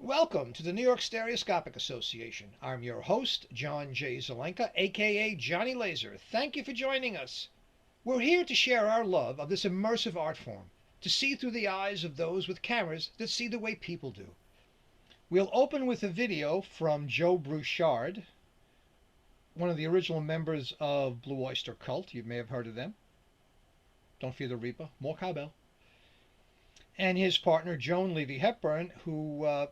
Welcome to the New York Stereoscopic Association. I'm your host, John J. Zelenka, aka Johnny Laser. Thank you for joining us. We're here to share our love of this immersive art form, to see through the eyes of those with cameras that see the way people do. We'll open with a video from Joe Bruchard, one of the original members of Blue Oyster Cult. You may have heard of them. Don't fear the Reaper, more cowbell. And his partner, Joan Levy Hepburn, who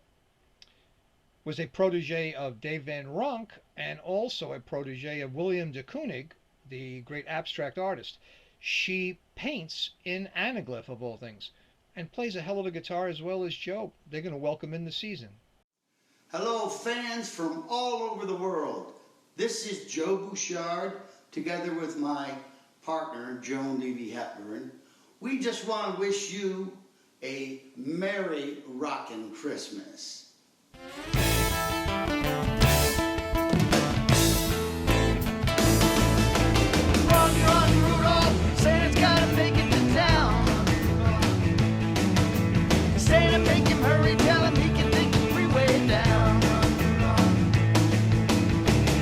was a protege of Dave Van Ronk and also a protege of William de Kooning, the great abstract artist. She paints in ANAGLYPH, of all things, and plays a hell of a guitar as well as Joe. They're going to welcome in the season. Hello, fans from all over the world. This is Joe Bouchard, together with my partner, Joan Levy Hepburn. We just want to wish you a Merry Rockin' Christmas. Run, run, Rudolph, Santa's gotta make it to town. Santa, make him hurry, tell him he can take the freeway down.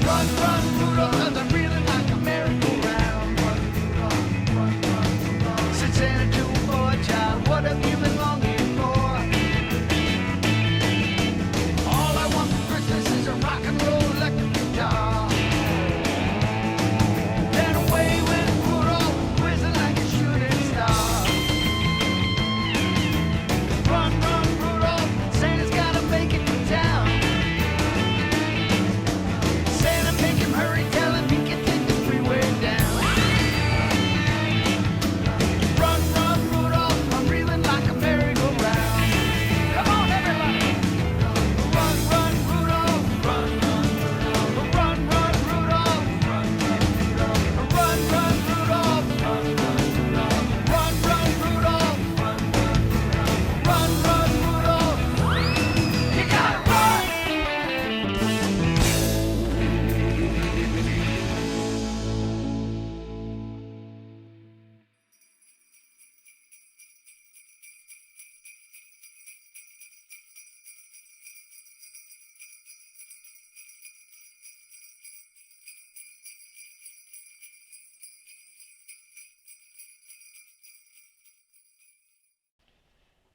Run, run, Rudolph, 'cause I'm reeling like a merry-go-round. Said Santa to a boy child, what have you been longing for? All I want for Christmas is a rock and roll electric guitar. Then away went Rudolph, whizzing like a shooting star. Run, run, Rudolph, Santa's gotta make it to town. Santa, make him hurry, tell him he can take the freeway down. Run, run, Rudolph, I'm reeling like a merry-go-round. Come on, everybody! Run, run, Rudolph, run, run, Rudolph, run, run, Rudolph, run, run, Rudolph, run, run, Rudolph, run, run, Rudolph, run, run, Rudolph, run, run, Rudolph. You gotta run!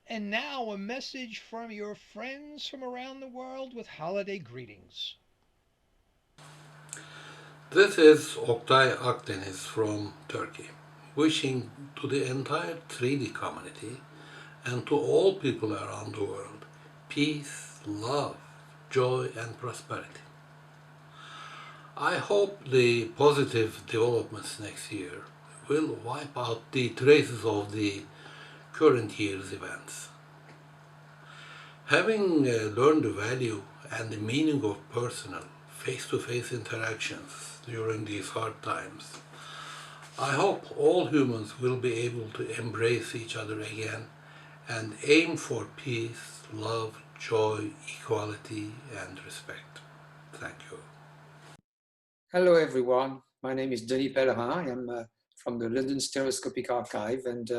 And now a message from your friends from around the world with holiday greetings. This is Oktay Akdeniz from Turkey, wishing to the entire 3D community and to all people around the world peace, love, joy and prosperity. I hope the positive developments next year will wipe out the traces of the current year's events. Having learned the value and the meaning of personal, face-to-face interactions during these hard times, I hope all humans will be able to embrace each other again and aim for peace, love, joy, equality, and respect. Thank you. Hello everyone, my name is Denis Pellerin. I'm from the London Stereoscopic Archive, and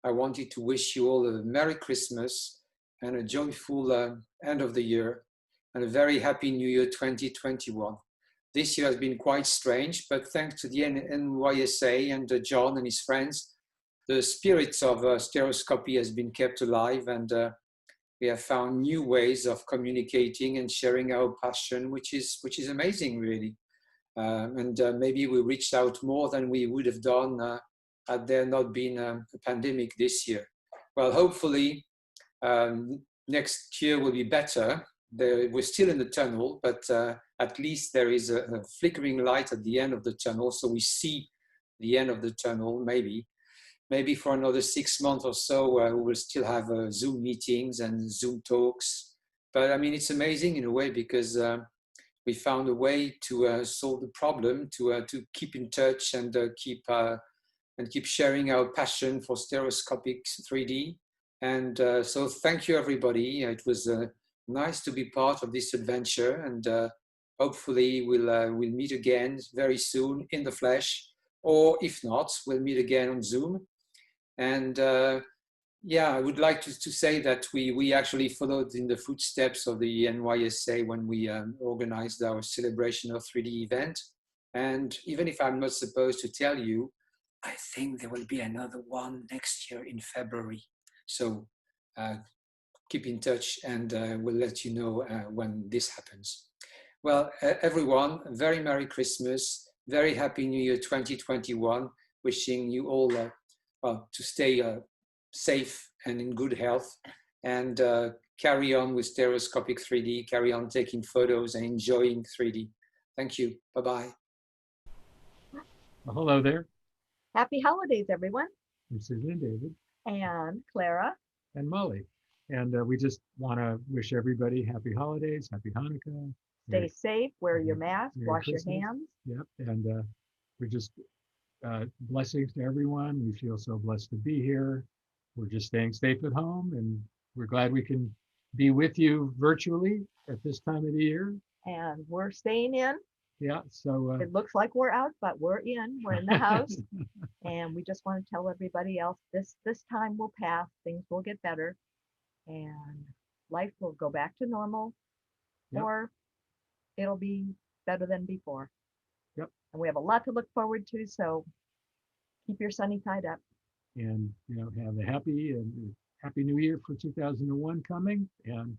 I wanted to wish you all a Merry Christmas and a joyful end of the year and a very happy New Year 2021. This year has been quite strange, but thanks to the NYSA and John and his friends, the spirit of stereoscopy has been kept alive, and we have found new ways of communicating and sharing our passion, which is amazing, really. Maybe we reached out more than we would have done had there not been a pandemic this year. Well, hopefully next year will be better. We're still in the tunnel, but at least there is a flickering light at the end of the tunnel, so we see the end of the tunnel, maybe for another 6 months or so, we will still have Zoom meetings and Zoom talks. But I mean, it's amazing in a way because we found a way to solve the problem, to keep in touch and keep sharing our passion for stereoscopic 3D. And so thank you, everybody. It was nice to be part of this adventure, and hopefully we'll meet again very soon in the flesh, or if not, we'll meet again on Zoom. And Yeah, I would like to say that we actually followed in the footsteps of the NYSA when we organized our celebration of 3D event. And even if I'm not supposed to tell you, I think there will be another one next year in February. So keep in touch and we'll let you know when this happens. Well, everyone, very Merry Christmas, very Happy New Year 2021. Wishing you all well, to stay safe and in good health and carry on with stereoscopic 3D, carry on taking photos and enjoying 3D. Thank you. Bye-bye. Well, hello there. Happy holidays, everyone. This is David And Clara. and Molly. And we just want to wish everybody happy holidays, happy Hanukkah. Stay safe, wear your Merry- mask, Merry wash Christmas. your hands. Yep. And we're just blessings to everyone. We feel so blessed to be here. We're just staying safe at home, and we're glad we can be with you virtually at this time of the year. And we're staying in. Yeah. So It looks like we're out, but we're in. We're in the house. And we just want to tell everybody else this time will pass. Things will get better. And life will go back to normal. Yep. Or it'll be better than before. Yep. And we have a lot to look forward to. So keep your sunny side up. and have a happy New Year for 2001 coming. And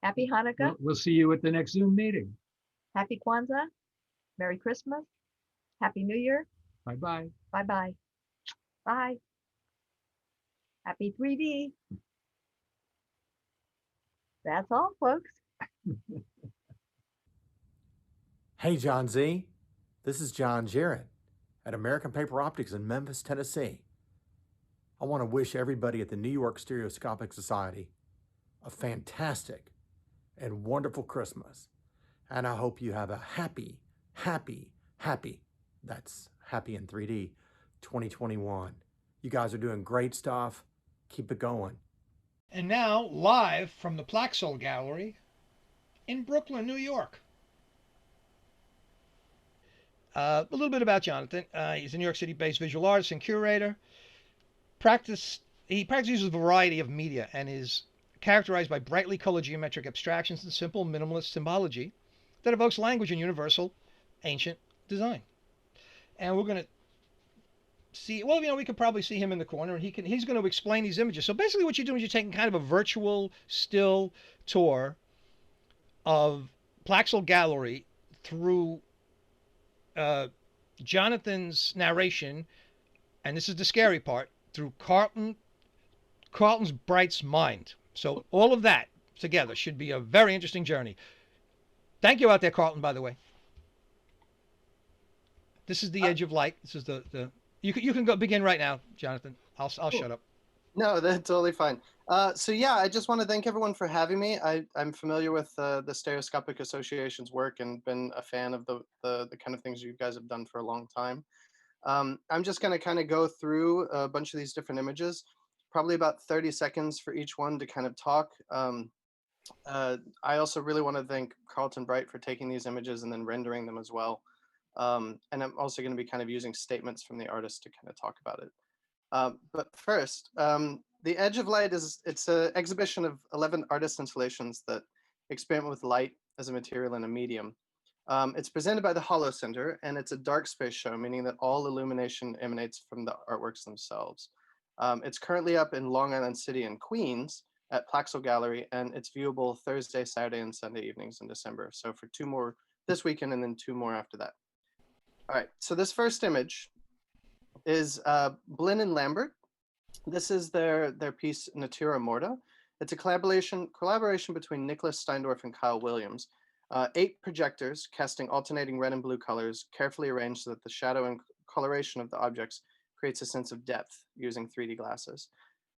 Happy Hanukkah. we'll see you at the next Zoom meeting. Happy Kwanzaa. Merry Christmas. Happy New Year. Bye-bye. Bye-bye. Bye. Happy 3D. That's all, folks. Hey, John Z. This is John Jarrett at American Paper Optics in Memphis, Tennessee. I want to wish everybody at the New York Stereoscopic Society a fantastic and wonderful Christmas. And I hope you have a happy, that's happy in 3D, 2021. You guys are doing great stuff. Keep it going. And now, live from the Plaxel Gallery in Brooklyn, New York. A little bit about Jonathan. He's a New York City-based visual artist and curator. He practices a variety of media and is characterized by brightly colored geometric abstractions and simple minimalist symbology that evokes language and universal ancient design. And we're going to see, well, we could probably see him in the corner, and he's going to explain these images. So basically what you're doing is you're taking kind of a virtual still tour of Plaxel Gallery through Jonathan's narration, and this is the scary part, through Carlton's Bright's mind. So all of that together should be a very interesting journey. Thank you out there, Carlton, by the way. This is the edge of light. This is the you can go begin right now, Jonathan. I'll shut up. No, that's totally fine. So yeah, I just want to thank everyone for having me. I'm familiar with the Stereoscopic Association's work and been a fan of the kind of things you guys have done for a long time. I'm just going to kind of go through a bunch of these different images, probably about 30 seconds for each one to kind of talk. I also really want to thank Carlton Bright for taking these images and then rendering them as well. And I'm also going to be kind of using statements from the artist to kind of talk about it. But first, The Edge of Light it's an exhibition of 11 artist installations that experiment with light as a material and a medium. It's presented by the Hollow Center, and it's a dark space show, meaning that all illumination emanates from the artworks themselves. It's currently up in Long Island City and Queens at Plaxel Gallery, and it's viewable Thursday, Saturday, and Sunday evenings in December. So for 2 more this weekend and then 2 more after that. All right, so this first image is Blinn and Lambert. This is their piece Nathira Morta. It's a collaboration between Nicholas Steindorf and Kyle Williams. 8 projectors casting alternating red and blue colors, carefully arranged so that the shadow and coloration of the objects creates a sense of depth using 3D glasses.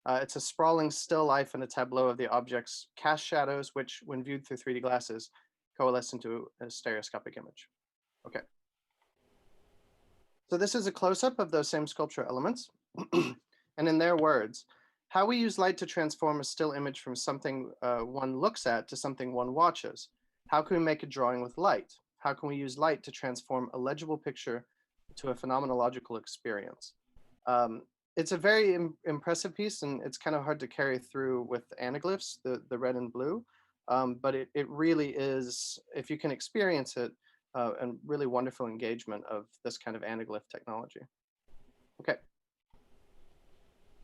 It's a sprawling still life and a tableau of the objects' cast shadows, which, when viewed through 3D glasses, coalesce into a stereoscopic image. Okay. So this is a close-up of those same sculptural elements. And in their words, how we use light to transform a still image from something one looks at to something one watches. How can we make a drawing with light? How can we use light to transform a legible picture to a phenomenological experience? it's a very impressive piece, and it's kind of hard to carry through with anaglyphs, the red and blue. But it really is, if you can experience it, a really wonderful engagement of this kind of anaglyph technology. Okay.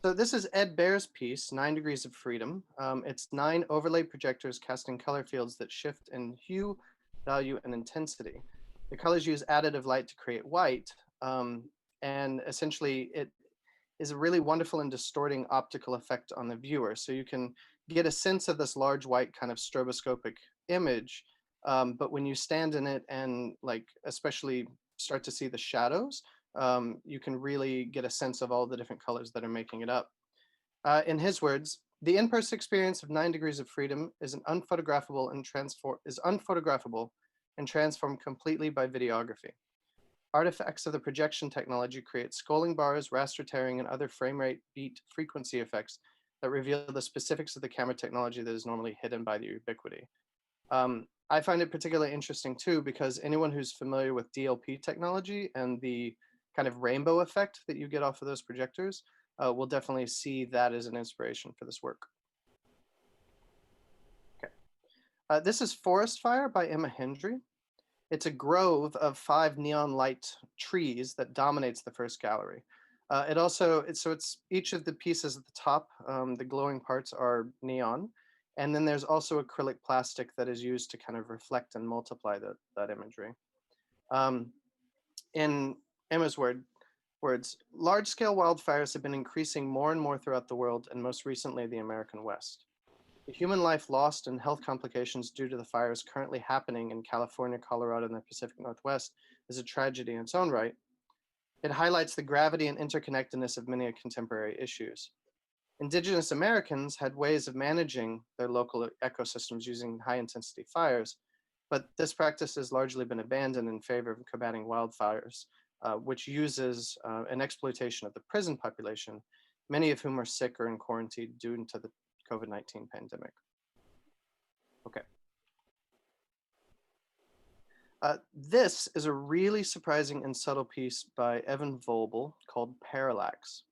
So this is Ed Baer's piece, 9 Degrees of Freedom. It's 9 overlay projectors casting color fields that shift in hue, value, and intensity. The colors use additive light to create white, and essentially it is a really wonderful and distorting optical effect on the viewer. So you can get a sense of this large white kind of stroboscopic image, but when you stand in it and like especially start to see the shadows, you can really get a sense of all the different colors that are making it up. In his words, the in-person experience of 9 Degrees of Freedom is unphotographable and transformed completely by videography. Artifacts of the projection technology create scrolling bars, raster tearing, and other frame rate, beat, frequency effects that reveal the specifics of the camera technology that is normally hidden by the ubiquity. I find it particularly interesting too, because anyone who's familiar with DLP technology and the kind of rainbow effect that you get off of those projectors will definitely see that as an inspiration for this work. Okay. This is Forest Fire by Emma Hendry. It's a grove of 5 neon light trees that dominates the first gallery. It's each of the pieces at the top, the glowing parts are neon. And then there's also acrylic plastic that is used to kind of reflect and multiply that imagery. In Emma's words, large-scale wildfires have been increasing more and more throughout the world, and most recently the American West. The human life lost and health complications due to the fires currently happening in California, Colorado, and the Pacific Northwest is a tragedy in its own right. It highlights the gravity and interconnectedness of many contemporary issues. Indigenous Americans had ways of managing their local ecosystems using high-intensity fires, but this practice has largely been abandoned in favor of combating wildfires, which uses an exploitation of the prison population, many of whom are sick or in quarantine due to the COVID-19 pandemic. Okay. This is a really surprising and subtle piece by Evan Vogel called Parallax.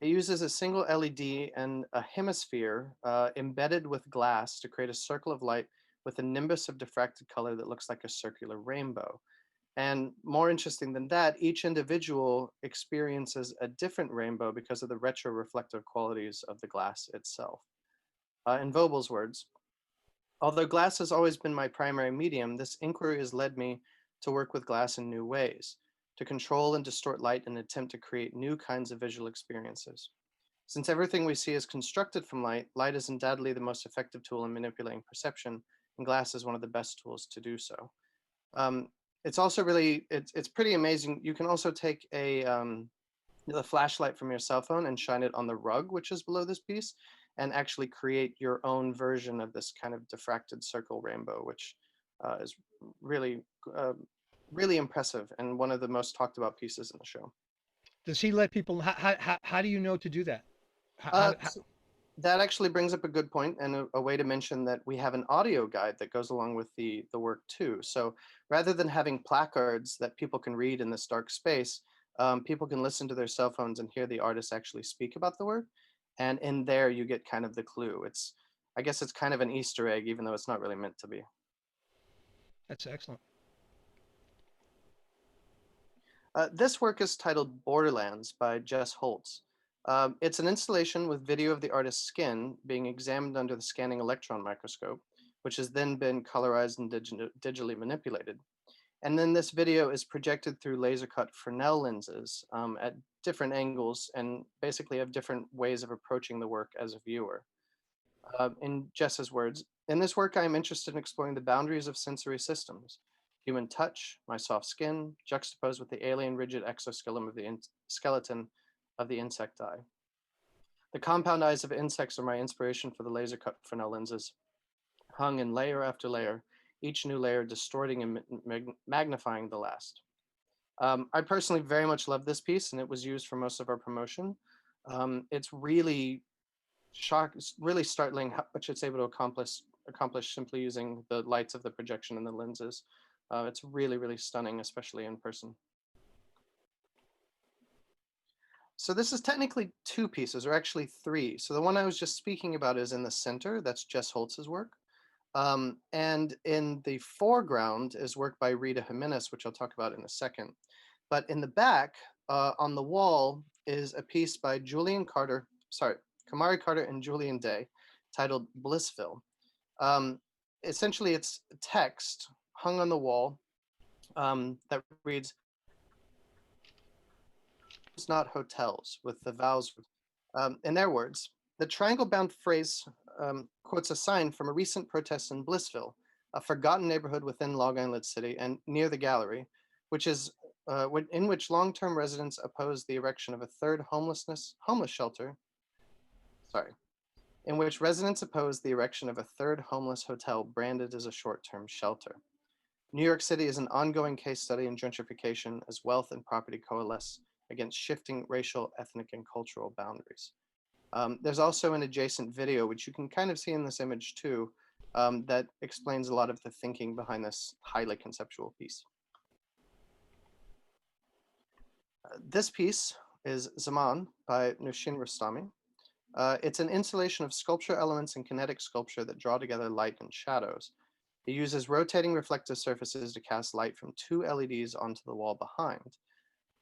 It uses a single LED and a hemisphere embedded with glass to create a circle of light with a nimbus of diffracted color that looks like a circular rainbow. And more interesting than that, each individual experiences a different rainbow because of the retroreflective qualities of the glass itself. In Vogel's words, although glass has always been my primary medium, this inquiry has led me to work with glass in new ways, to control and distort light in an attempt to create new kinds of visual experiences. Since everything we see is constructed from light, light is undoubtedly the most effective tool in manipulating perception, and glass is one of the best tools to do so. It's also really, it's pretty amazing. You can also take the flashlight from your cell phone and shine it on the rug, which is below this piece, and actually create your own version of this kind of diffracted circle rainbow, which is really, really impressive and one of the most talked about pieces in the show. Does he let people, how do you know to do that? So that actually brings up a good point and a way to mention that we have an audio guide that goes along with the work too. So rather than having placards that people can read in this dark space, people can listen to their cell phones and hear the artist actually speak about the work. And in there you get kind of the clue. I guess it's kind of an Easter egg, even though it's not really meant to be. That's excellent. This work is titled Borderlands by Jess Holtz. It's an installation with video of the artist's skin being examined under the scanning electron microscope, which has then been colorized and digitally manipulated. And then this video is projected through laser cut Fresnel lenses at different angles and basically have different ways of approaching the work as a viewer. In Jess's words, in this work, I am interested in exploring the boundaries of sensory systems, human touch, my soft skin, juxtaposed with the alien rigid exoskeleton of the insect eye. The compound eyes of insects are my inspiration for the laser cut Fresnel lenses, hung in layer after layer, each new layer distorting and magnifying the last. I personally very much love this piece, and it was used for most of our promotion. It's really startling how much it's able to accomplish simply using the lights of the projection and the lenses. It's really, really stunning, especially in person. So this is technically two pieces, or actually three. So the one I was just speaking about is in the center. That's Jess Holtz's work. And in the foreground is work by Rita Jimenez, which I'll talk about in a second. But in the back, on the wall, is a piece by Kamari Carter and Julian Day, titled Blissfield. Essentially, it's text hung on the wall that reads, "It's not hotels," with the vowels. In their words, the triangle-bound phrase quotes a sign from a recent protest in Blissfield, a forgotten neighborhood within Long Island City and near the gallery, which is in which long-term residents oppose the erection of a third homeless shelter. In which residents oppose the erection of a third homeless hotel branded as a short-term shelter. New York City is an ongoing case study in gentrification as wealth and property coalesce against shifting racial, ethnic, and cultural boundaries. There's also an adjacent video, which you can kind of see in this image too, that explains a lot of the thinking behind this highly conceptual piece. This piece is Zaman by Nushin Rastami. It's an installation of sculpture elements and kinetic sculpture that draw together light and shadows. It uses rotating reflective surfaces to cast light from two LEDs onto the wall behind.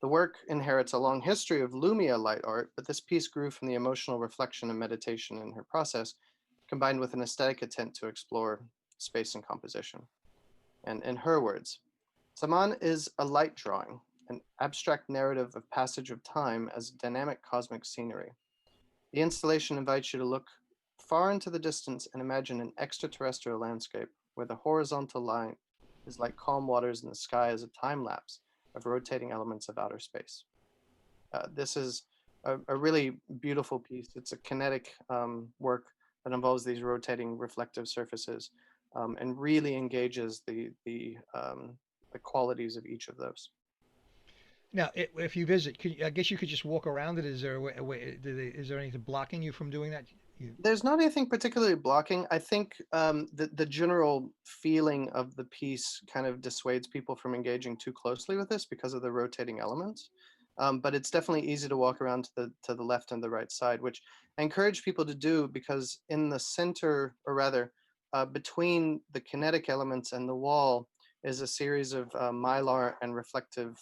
The work inherits a long history of Lumia light art, but this piece grew from the emotional reflection and meditation in her process, combined with an aesthetic intent to explore space and composition. And in her words, Zaman is a light drawing, an abstract narrative of passage of time as dynamic cosmic scenery. The installation invites you to look far into the distance and imagine an extraterrestrial landscape where the horizontal line is like calm waters and the sky is a time lapse of rotating elements of outer space. This is a really beautiful piece. It's a kinetic work that involves these rotating reflective surfaces and really engages the qualities of each of those. Now, if you visit, I guess you could just walk around it. Is there a way, is there anything blocking you from doing that? There's not anything particularly blocking. I think the general feeling of the piece kind of dissuades people from engaging too closely with this because of the rotating elements. But it's definitely easy to walk around to the left and the right side, which I encourage people to do because in the center, or rather between the kinetic elements and the wall, is a series of mylar and reflective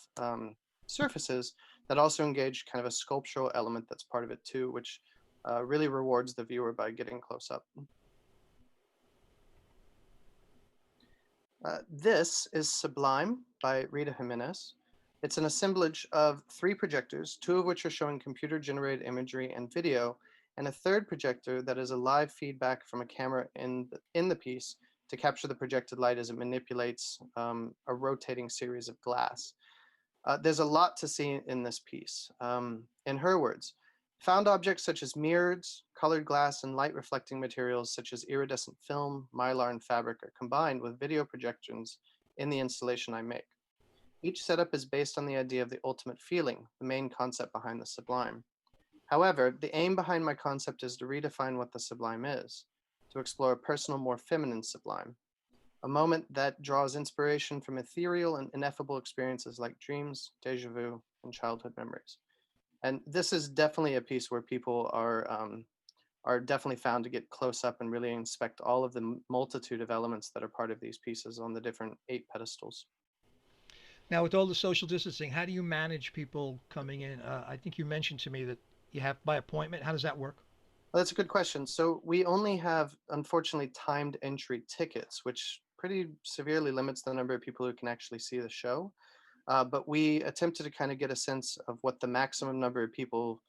surfaces that also engage kind of a sculptural element that's part of it too, which really rewards the viewer by getting close up. This is Sublime by Rita Jimenez. It's an assemblage of 3 projectors, 2 of which are showing computer-generated imagery and video, and a third projector that is a live feedback from a camera in the piece to capture the projected light as it manipulates a rotating series of glass. There's a lot to see in this piece. In her words, found objects such as mirrors, colored glass, and light-reflecting materials such as iridescent film, mylar, and fabric are combined with video projections in the installation I make. Each setup is based on the idea of the ultimate feeling, the main concept behind the sublime. However, the aim behind my concept is to redefine what the sublime is, to explore a personal, more feminine sublime, a moment that draws inspiration from ethereal and ineffable experiences like dreams, déjà vu, and childhood memories. And this is definitely a piece where people are definitely found to get close up and really inspect all of the multitude of elements that are part of these pieces on the different 8 pedestals. Now, with all the social distancing, how do you manage people coming in? I think you mentioned to me that you have by appointment. How does that work? Well, that's a good question. So we only have, unfortunately, timed entry tickets, which pretty severely limits the number of people who can actually see the show. But we attempted to kind of get a sense of what the maximum number of people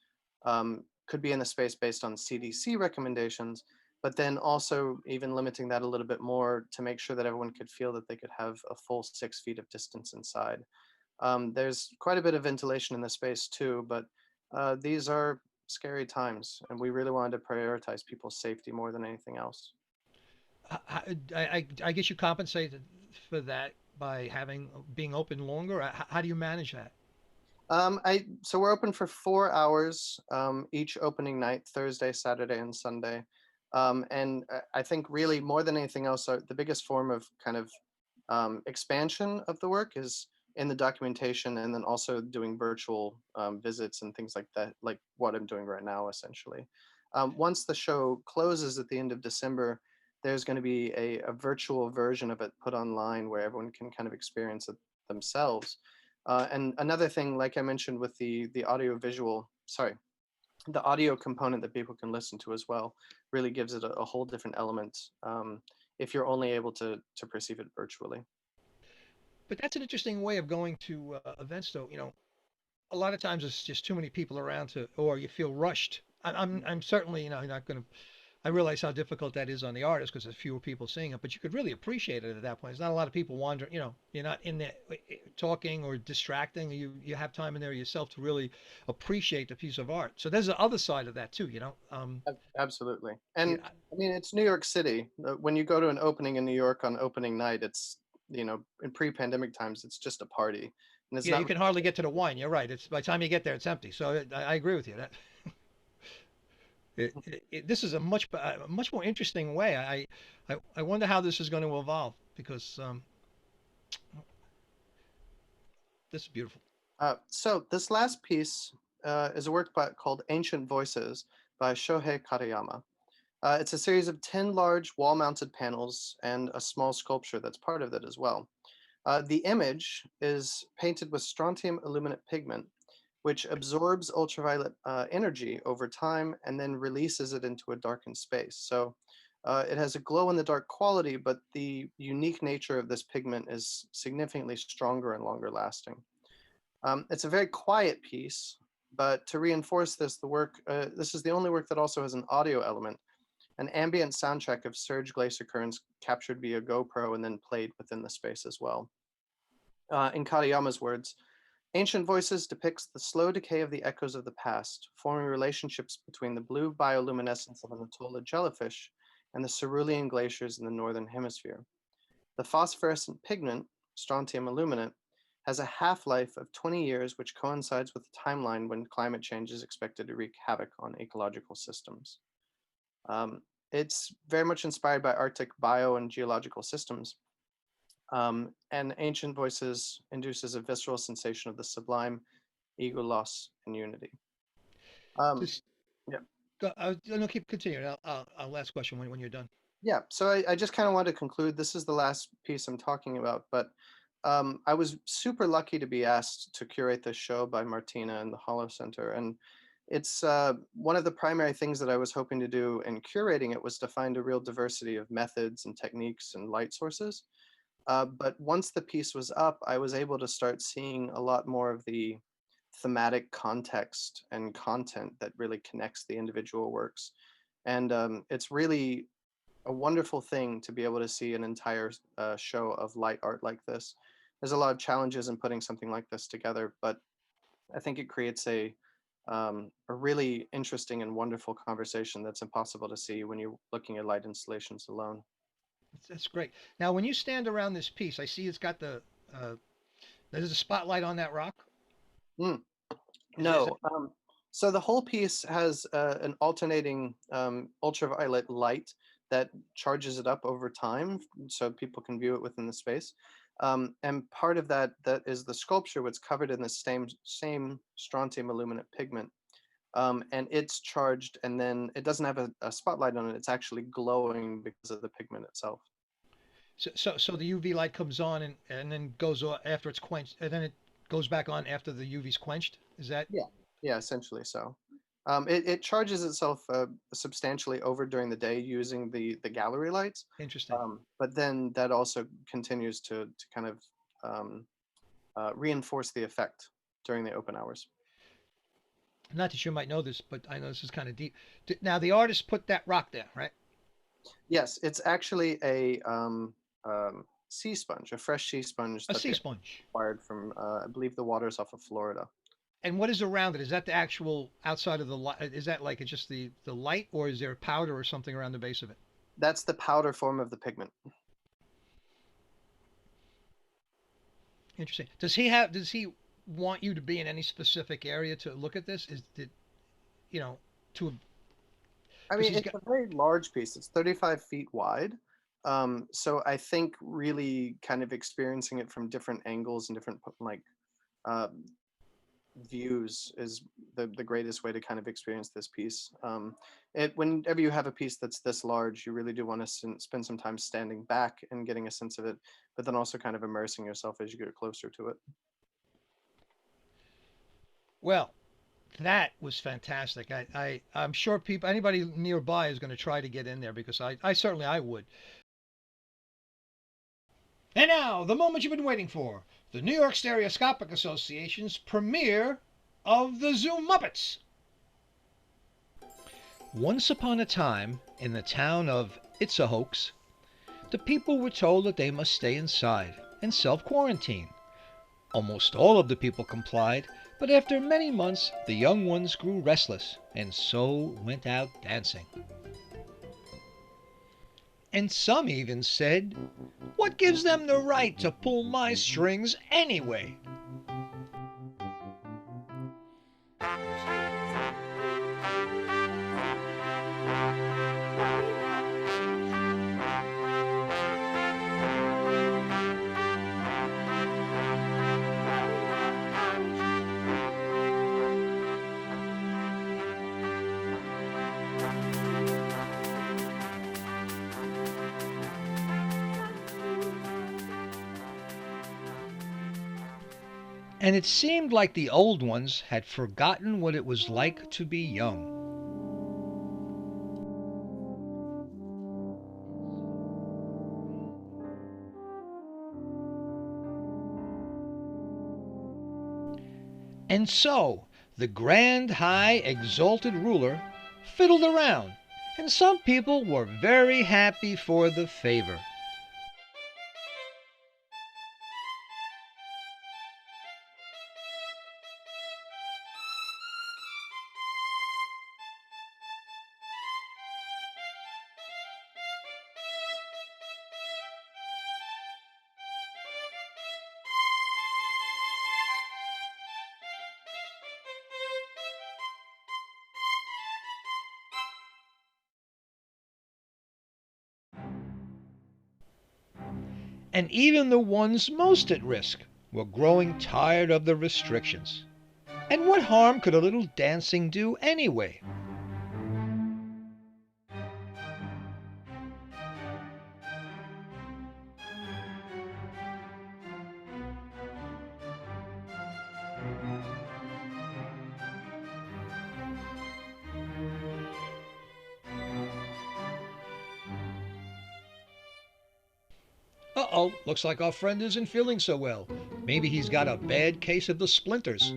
could be in the space based on CDC recommendations, but then also even limiting that a little bit more to make sure that everyone could feel that they could have a full 6 feet of distance inside. There's quite a bit of ventilation in the space too, but these are scary times, and we really wanted to prioritize people's safety more than anything else. I guess you compensate for that by being open longer. How do you manage that? So we're open for 4 hours each opening night, Thursday, Saturday, and Sunday. And I think really more than anything else, the biggest form of kind of expansion of the work is in the documentation, and then also doing virtual visits and things like that, like what I'm doing right now, essentially. Once the show closes at the end of December, there's going to be a virtual version of it put online where everyone can kind of experience it themselves. And another thing, like I mentioned with the the audio component that people can listen to as well, really gives it a whole different element if you're only able to perceive it virtually. But that's an interesting way of going to events, though. You know, a lot of times it's just too many people around to, or you feel rushed. I'm certainly, you know, not going to. I realize how difficult that is on the artist because there's fewer people seeing it, but you could really appreciate it at that point. There's not a lot of people wandering. You know, you're not in there talking or distracting. You have time in there yourself to really appreciate the piece of art. So there's the other side of that too. You know. Absolutely. And Yeah, I mean, it's New York City. When you go to an opening in New York on opening night, it's, you know, in pre-pandemic times, it's just a party. And it's yeah, not you can hardly get to the wine. You're right. It's by the time you get there, it's empty. So I agree with you. That this is a much more interesting way. I wonder how this is going to evolve because this is beautiful. So this last piece is a work called Ancient Voices by Shohei Karayama. It's a series of 10 large wall-mounted panels and a small sculpture that's part of it as well. The image is painted with strontium aluminate pigment, which absorbs ultraviolet energy over time and then releases it into a darkened space. So it has a glow-in-the-dark quality, but the unique nature of this pigment is significantly stronger and longer lasting. It's a very quiet piece, but to reinforce this, this is the only work that also has an audio element, an ambient soundtrack of surge glacier currents captured via GoPro and then played within the space as well. In Karayama's words, Ancient Voices depicts the slow decay of the echoes of the past, forming relationships between the blue bioluminescence of an atoll jellyfish and the cerulean glaciers in the northern hemisphere. The phosphorescent pigment, strontium aluminate, has a half-life of 20 years, which coincides with the timeline when climate change is expected to wreak havoc on ecological systems. It's very much inspired by Arctic bio and geological systems. And Ancient Voices induces a visceral sensation of the sublime, ego loss, and unity. Just, Yeah. No, keep continuing. I'll ask question when you're done. Yeah, so I just kind of wanted to conclude. This is the last piece I'm talking about, but I was super lucky to be asked to curate this show by Martina and the Hollow Center. And it's one of the primary things that I was hoping to do in curating it was to find a real diversity of methods and techniques and light sources. But once the piece was up, I was able to start seeing a lot more of the thematic context and content that really connects the individual works. And it's really a wonderful thing to be able to see an entire show of light art like this. There's a lot of challenges in putting something like this together, but I think it creates a really interesting and wonderful conversation that's impossible to see when you're looking at light installations alone. That's great. Now, when you stand around this piece, I see it's got there's a spotlight on that rock. Mm. Is No. So the whole piece has an alternating ultraviolet light that charges it up over time so people can view it within the space. And part of that is the sculpture, which covered in the same strontium aluminate pigment. And it's charged, and then it doesn't have a spotlight on it. It's actually glowing because of the pigment itself. So the UV light comes on and then goes off after it's quenched, and then it goes back on after the UV's quenched. Is that? Yeah, essentially so. It charges itself substantially over during the day using the gallery lights. Interesting. But then that also continues to kind of reinforce the effect during the open hours. Not that you might know this, but I know this is kind of deep. Now, the artist put that rock there, right? Yes, it's actually a sea sponge, a fresh sea sponge. A sea sponge. Acquired from, I believe, the waters off of Florida. And what is around it? Is that the actual outside of the light? Is that like it's just the light, or is there a powder or something around the base of it? That's the powder form of the pigment. Interesting. Does he want you to be in any specific area to look at this? I mean, it's a very large piece. It's 35 feet wide. So I think really kind of experiencing it from different angles and different uh, views is the greatest way to kind of experience this piece. Whenever you have a piece that's this large, you really do want to spend some time standing back and getting a sense of it, but then also kind of immersing yourself as you get closer to it. Well, that was fantastic. I'm sure people, anybody nearby is going to try to get in there because I certainly I would. And now, the moment you've been waiting for, the New York Stereoscopic Association's premiere of the ZOOMUPPETS. Once upon a time, in the town of It's a Hoax, the people were told that they must stay inside and self-quarantine. Almost all of the people complied, but after many months, the young ones grew restless and so went out dancing. And some even said, "What gives them the right to pull my strings anyway?" And it seemed like the old ones had forgotten what it was like to be young. And so, the grand, high, exalted ruler fiddled around, and some people were very happy for the favor. And even the ones most at risk were growing tired of the restrictions. And what harm could a little dancing do anyway? Uh-oh, looks like our friend isn't feeling so well. Maybe he's got a bad case of the splinters.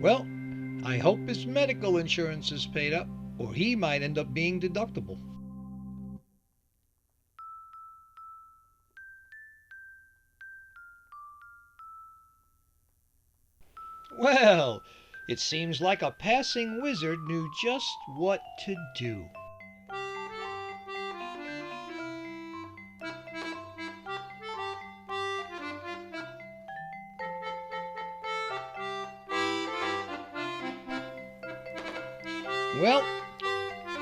Well, I hope his medical insurance is paid up, or he might end up being deductible. Well, it seems like a passing wizard knew just what to do. Well,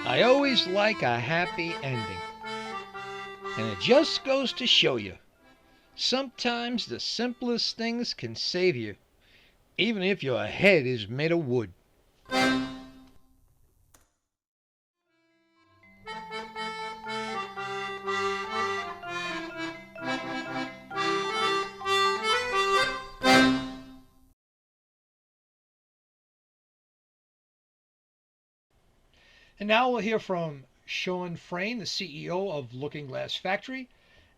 I always like a happy ending. And it just goes to show you, sometimes the simplest things can save you, even if your head is made of wood. And now we'll hear from Sean FRAYNE, the CEO of Looking Glass Factory,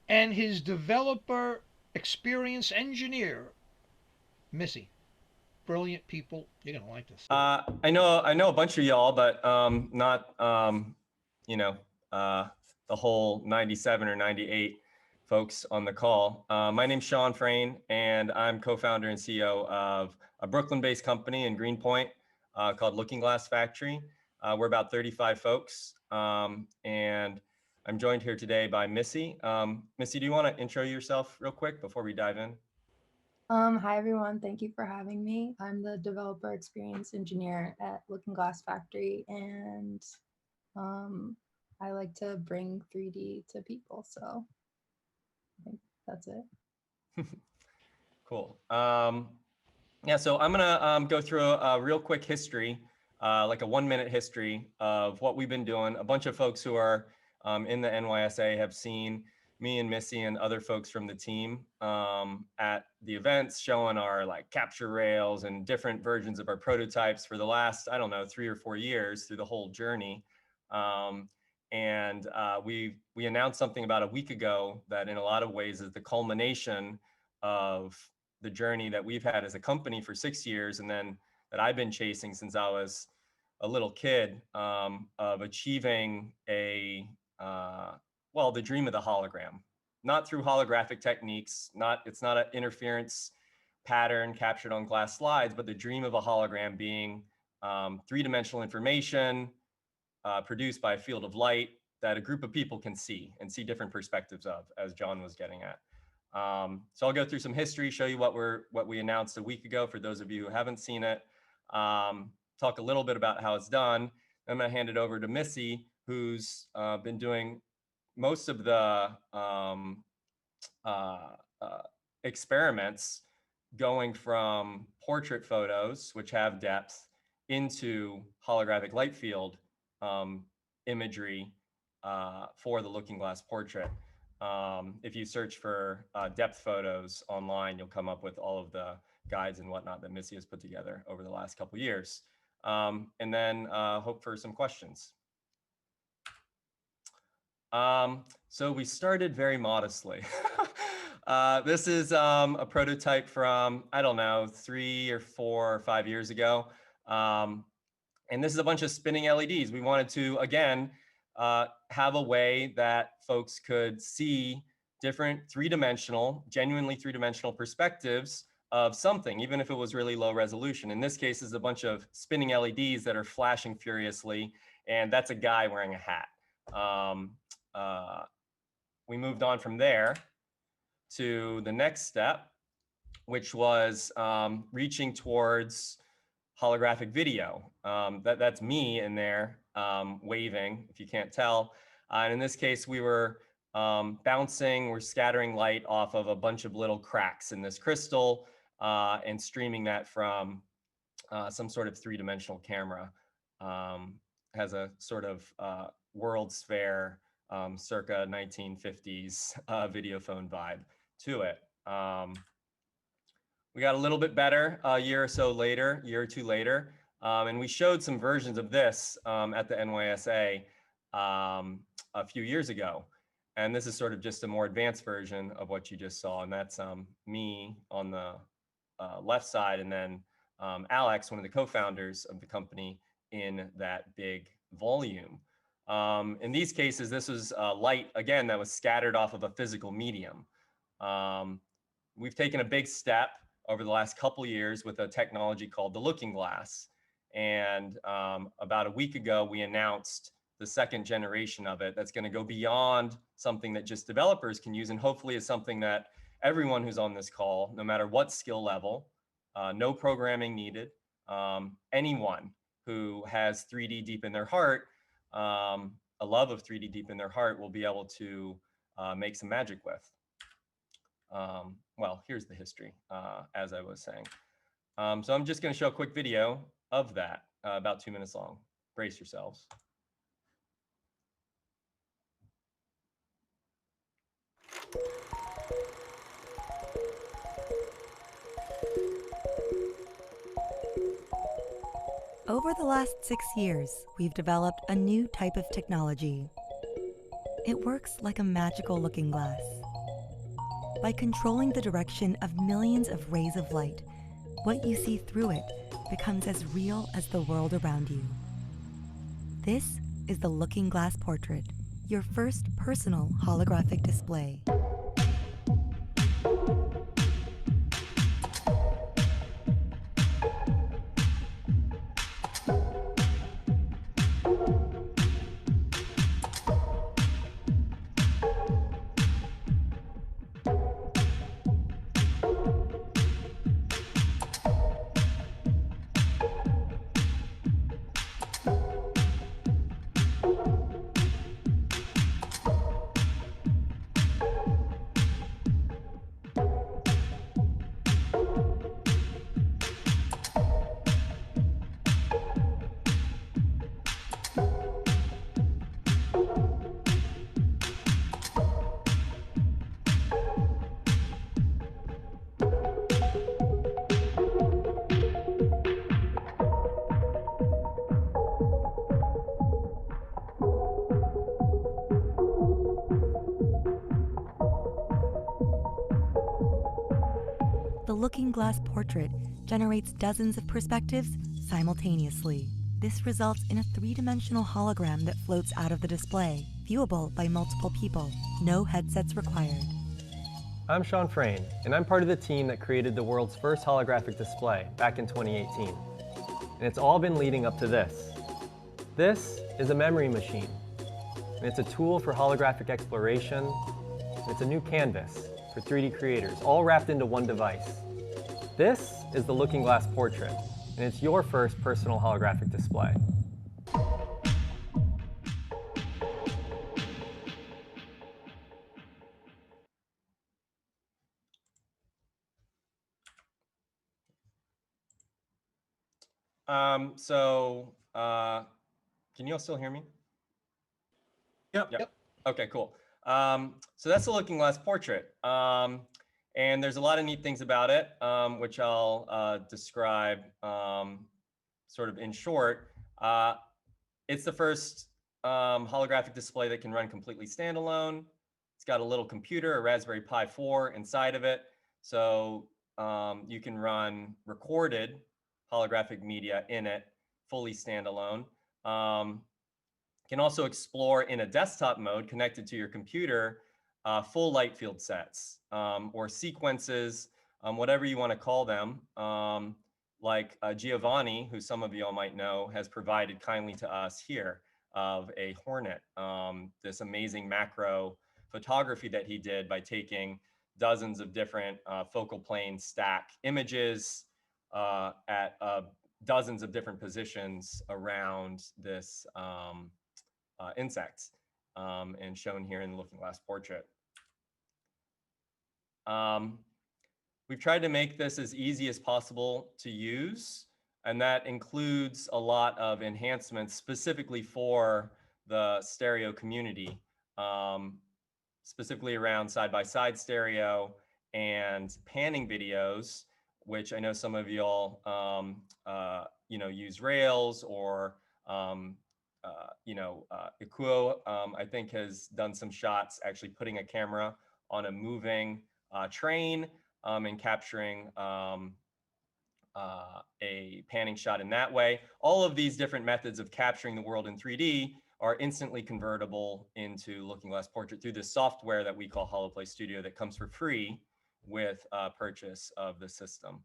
and his developer experience engineer, Missy. Brilliant people. You're going to like this. I know a bunch of y'all, but not, the whole 97 or 98 folks on the call. My name's Sean FRAYNE, and I'm co-founder and CEO of a Brooklyn-based company in Greenpoint called Looking Glass Factory. We're about 35 folks, and I'm joined here today by Missy. Missy, do you want to intro yourself real quick before we dive in? Hi everyone, thank you for having me. I'm the developer experience engineer at Looking Glass Factory, and I like to bring 3D to people, so I think that's it. Cool. Yeah, so I'm gonna go through a real quick history, like a 1-minute history of what we've been doing. A bunch of folks who are in the NYSA have seen me and Missy and other folks from the team at the events showing our like capture rails and different versions of our prototypes for the last, I don't know, 3 or 4 years through the whole journey. We announced something about a week ago that in a lot of ways is the culmination of the journey that we've had as a company for 6 years, and then that I've been chasing since I was a little kid, of achieving a, well, the dream of the hologram, not through holographic techniques, it's not an interference pattern captured on glass slides, but the dream of a hologram being 3-dimensional information produced by a field of light that a group of people can see and see different perspectives of, as John was getting at. So I'll go through some history, show you what we announced a week ago for those of you who haven't seen it, talk a little bit about how it's done. I'm gonna hand it over to Missy, who's been doing most of the experiments going from portrait photos, which have depth, into holographic light field imagery for the Looking Glass portrait. If you search for depth photos online, you'll come up with all of the guides and whatnot that Missy has put together over the last couple years. And then hope for some questions. So we started very modestly. This is a prototype from, I don't know, 3 or 4 or 5 years ago. And this is a bunch of spinning LEDs. We wanted to, again, have a way that folks could see different genuinely three-dimensional perspectives of something, even if it was really low resolution. In this case, is a bunch of spinning LEDs that are flashing furiously, and that's a guy wearing a hat. We moved on from there to the next step, which was reaching towards holographic video. That's me in there waving, if you can't tell. And in this case, we were we're scattering light off of a bunch of little cracks in this crystal and streaming that from some sort of 3-dimensional camera. Has a sort of World's Fair circa 1950s video phone vibe to it. We got a little bit better a year or two later, and we showed some versions of this at the NYSA a few years ago. And this is sort of just a more advanced version of what you just saw. And that's me on the left side, and then Alex, one of the co-founders of the company, in that big volume. In these cases, this was light, again, that was scattered off of a physical medium. We've taken a big step over the last couple years with a technology called the Looking Glass. And about a week ago, we announced the 2nd generation of it that's going to go beyond something that just developers can use, and hopefully is something that everyone who's on this call, no matter what skill level, no programming needed, anyone who has 3D deep in their heart, a love of 3D deep in their heart, will be able to make some magic with. Well, here's the history, as I was saying. So I'm just going to show a quick video of that, about 2 minutes long. Brace yourselves. Over the last 6 years, we've developed a new type of technology. It works like a magical looking glass. By controlling the direction of millions of rays of light, what you see through it becomes as real as the world around you. This is the Looking Glass Portrait, your first personal holographic display. Looking Glass Portrait generates dozens of perspectives simultaneously. This results in a three-dimensional hologram that floats out of the display, viewable by multiple people. No headsets required. I'm Sean FRAYNE, and I'm part of the team that created the world's first holographic display back in 2018. And it's all been leading up to this. This is a memory machine, and it's a tool for holographic exploration, and it's a new canvas for 3D creators, all wrapped into one device. This is the Looking Glass Portrait, and it's your first personal holographic display. Can you all still hear me? Yep. Okay, cool. So that's the Looking Glass Portrait. And there's a lot of neat things about it, which I'll describe sort of in short. It's the first holographic display that can run completely standalone. It's got a little computer, a Raspberry Pi 4 inside of it. So you can run recorded holographic media in it, fully standalone. Can also explore in a desktop mode connected to your computer, full light field sets or sequences, whatever you want to call them, like Giovanni, who some of you all might know, has provided kindly to us here of a Hornet, this amazing macro photography that he did by taking dozens of different focal plane stack images at dozens of different positions around this insect, and shown here in the Looking Glass Portrait. We've tried to make this as easy as possible to use, and that includes a lot of enhancements specifically for the stereo community, specifically around side-by-side stereo and panning videos, which I know some of y'all use Rails, or Ikuo, I think, has done some shots actually putting a camera on a moving train and capturing a panning shot in that way. All of these different methods of capturing the world in 3D are instantly convertible into Looking Glass Portrait through this software that we call HoloPlay Studio that comes for free with purchase of the system.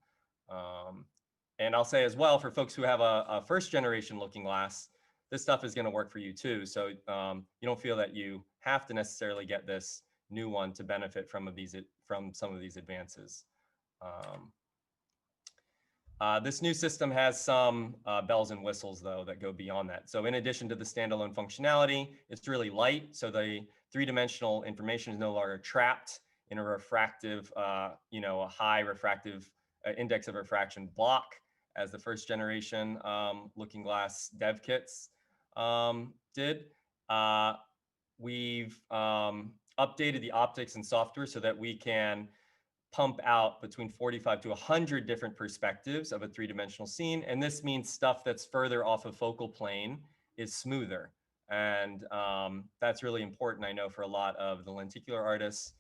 And I'll say as well, for folks who have a first generation Looking Glass, this stuff is going to work for you too. So you don't feel that you have to necessarily get this new one to benefit from some of these advances. This new system has some bells and whistles, though, that go beyond that. So in addition to the standalone functionality, it's really light. So the three-dimensional information is no longer trapped in a refractive, a high refractive index of refraction block, as the first generation Looking Glass dev kits did. We've updated the optics and software so that we can pump out between 45 to 100 different perspectives of a three-dimensional scene. And this means stuff that's further off of focal plane is smoother. And that's really important, I know, for a lot of the lenticular artists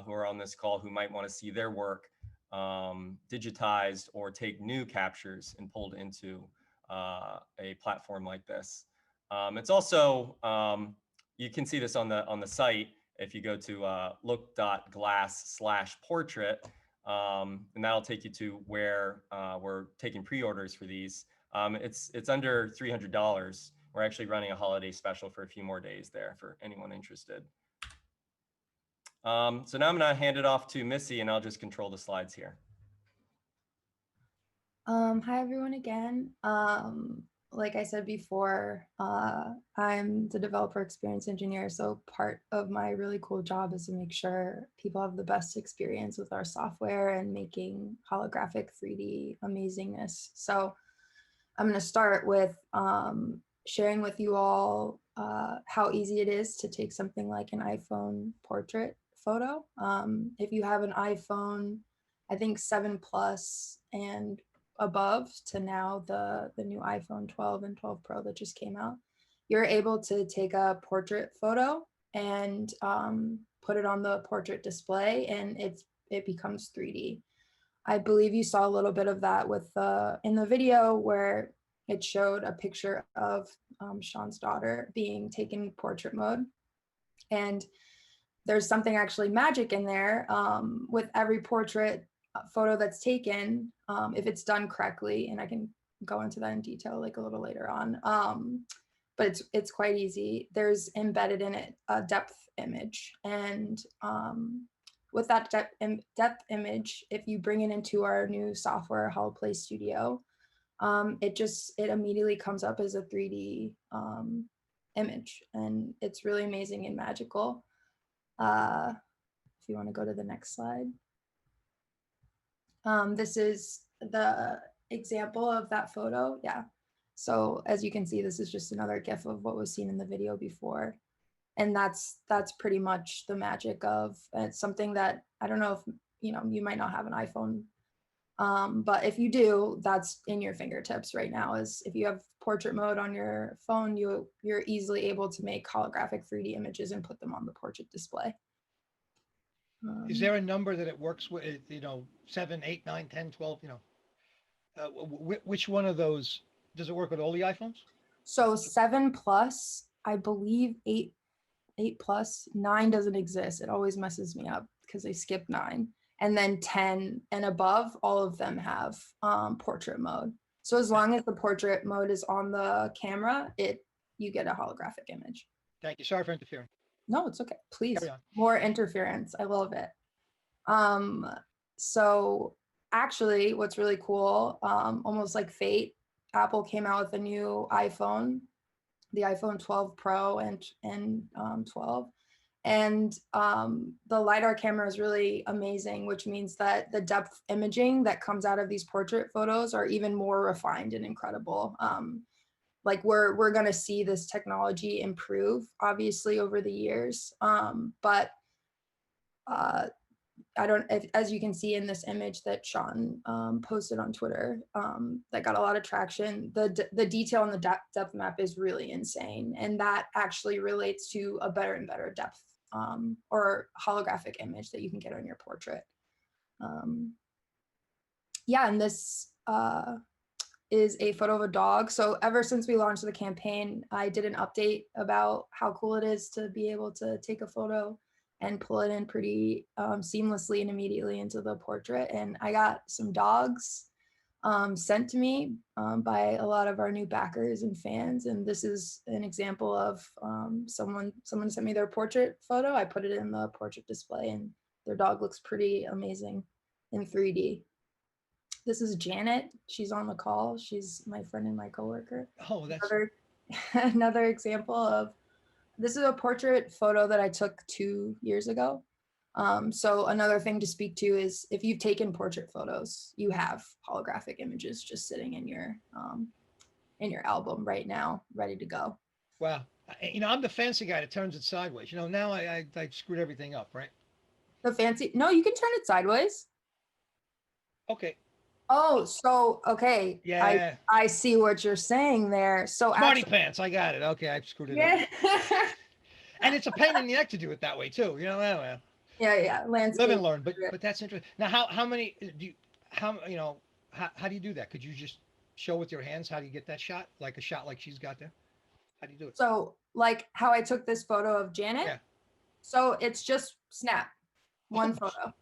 who are on this call, who might want to see their work digitized or take new captures and pulled into a platform like this. It's also, you can see this on the site if you go to look.glass/portrait, and that'll take you to where we're taking pre-orders for these. It's under $300. We're actually running a holiday special for a few more days there for anyone interested. So now I'm going to hand it off to Missy, and I'll just control the slides here. Hi, everyone again. Like I said before, I'm the developer experience engineer. So part of my really cool job is to make sure people have the best experience with our software and making holographic 3D amazingness. So I'm going to start with sharing with you all how easy it is to take something like an iPhone portrait photo. If you have an iPhone, I think 7 Plus and above to now the new iPhone 12 and 12 Pro that just came out, you're able to take a portrait photo and put it on the portrait display, and it becomes 3D. I believe you saw a little bit of that with in the video where it showed a picture of SHAWN's daughter being taken portrait mode. And there's something actually magic in there with every portrait photo that's taken, if it's done correctly, and I can go into that in detail like a little later on. But it's quite easy. There's embedded in it a depth image, and with that depth image, if you bring it into our new software, Holoplay Studio, it immediately comes up as a 3D image, and it's really amazing and magical. If you want to go to the next slide. This is the example of that photo. Yeah. So as you can see, this is just another GIF of what was seen in the video before. And that's pretty much the magic of, it's something that, I don't know if, you might not have an iPhone, but if you do, that's in your fingertips right now. Is if you have portrait mode on your phone, you're easily able to make holographic 3D images and put them on the portrait display. Is there a number that it works with, 7, 8, 9, 10, 12, which one of those, does it work with all the iPhones? So 7 plus, I believe 8 plus, 9 doesn't exist. It always messes me up because they skip 9. And then 10 and above, all of them have portrait mode. So as long as the portrait mode is on the camera, you get a holographic image. Thank you. Sorry for interfering. No, it's okay. Please, Carry on. more interference. I love it. So actually, what's really cool, almost like fate, Apple came out with a new iPhone, the iPhone 12 Pro and 12. And the LiDAR camera is really amazing, which means that the depth imaging that comes out of these portrait photos are even more refined and incredible. Like we're going to see this technology improve, obviously, over the years. But as you can see in this image that SHAWN posted on Twitter, that got a lot of traction. The detail in the depth map is really insane, and that actually relates to a better and better depth or holographic image that you can get on your portrait. Yeah, and this is a photo of a dog. So ever since we launched the campaign, I did an update about how cool it is to be able to take a photo and pull it in pretty seamlessly and immediately into the portrait. And I got some dogs sent to me by a lot of our new backers and fans. And this is an example of someone sent me their portrait photo. I put it in the portrait display, and their dog looks pretty amazing in 3D. This is Janet. She's on the call. She's my friend and my coworker. Oh, that's another example of, this is a portrait photo that I took 2 years ago. So another thing to speak to is, if you've taken portrait photos, you have holographic images just sitting in your album right now, ready to go. Wow. I'm the fancy guy that turns it sideways. Now I screwed everything up, right? The fancy? No, you can turn it sideways. Okay. Oh, so, okay. Yeah. I see what you're saying there. So Smarty pants. I got it. Okay. I screwed it up. And it's a pain in the neck to do it that way too. Well. Yeah. Landscape. Live and learn. But that's interesting. Now, how many do you, how do you do that? Could you just show with your hands how do you get that shot? Like a shot like she's got there? How do you do it? So like how I took this photo of Janet. Yeah. So it's just snap, one photo.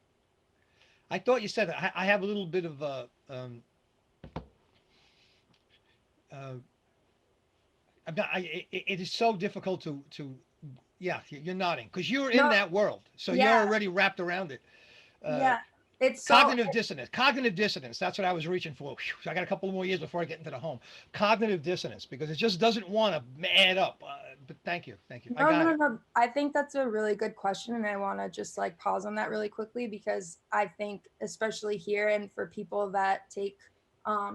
I thought you said that. I have a little bit of it is so difficult to yeah, you're nodding because you're in that world, so you're already wrapped around it. It's cognitive dissonance. That's what I was reaching for. Whew, I got a couple more years before I get into the home. Cognitive dissonance, because it just doesn't want to add up. But thank you. No. I think that's a really good question, and I want to just like pause on that really quickly, because I think especially here and for people that take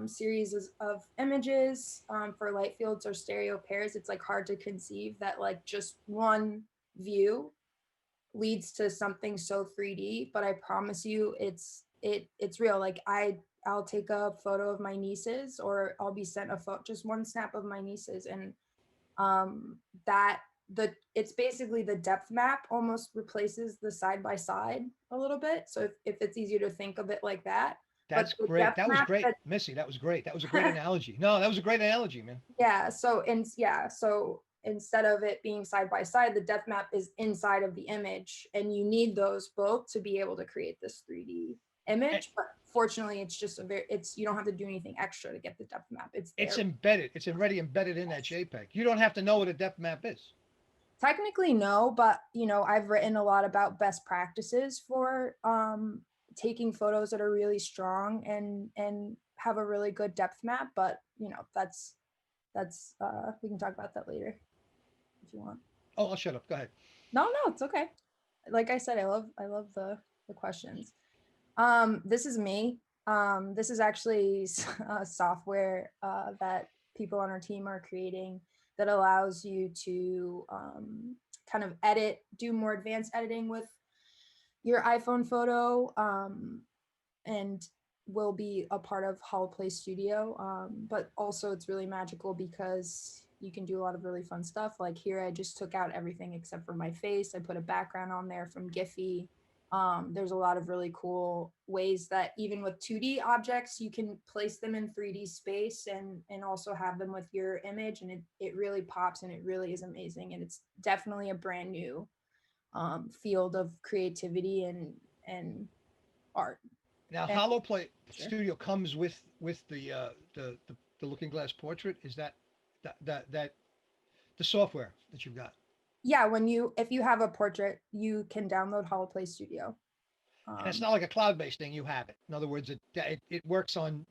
series of images for light fields or stereo pairs, it's like hard to conceive that like just one view leads to something so 3D. But I promise you, it's real. Like I'll take a photo of my nieces, or I'll be sent a photo, just one snap of my nieces, and it's basically the depth map almost replaces the side by side a little bit. So if it's easier to think of it like that. That's the great. depth That was map great, Missy. That was great. That was a great analogy. No, that was a great analogy, man. yeah, so instead of it being side by side, the depth map is inside of the image, and you need those both to be able to create this 3D image. But fortunately, it's just you don't have to do anything extra to get the depth map. It's there. It's embedded. It's already embedded in that JPEG. You don't have to know what a depth map is. Technically, no, but I've written a lot about best practices for taking photos that are really strong and have a really good depth map. But that's we can talk about that later if you want. Oh, I'll shut up. Go ahead. No, it's okay. Like I said, I love the questions. This is me. This is actually software that people on our team are creating that allows you to kind of do more advanced editing with your iPhone photo, and will be a part of Holoplay Studio. But also it's really magical because you can do a lot of really fun stuff. Like here, I just took out everything except for my face. I put a background on there from Giphy. There's a lot of really cool ways that even with 2D objects, you can place them in 3D space and also have them with your image, and it really pops and it really is amazing. And it's definitely a brand new field of creativity and art. Now, And- Holoplay Sure. Studio comes with the Looking Glass portrait. Is that the software that you've got? Yeah, if you have a portrait, you can download Holoplay Studio. And it's not like a cloud-based thing. You have it. In other words, it works on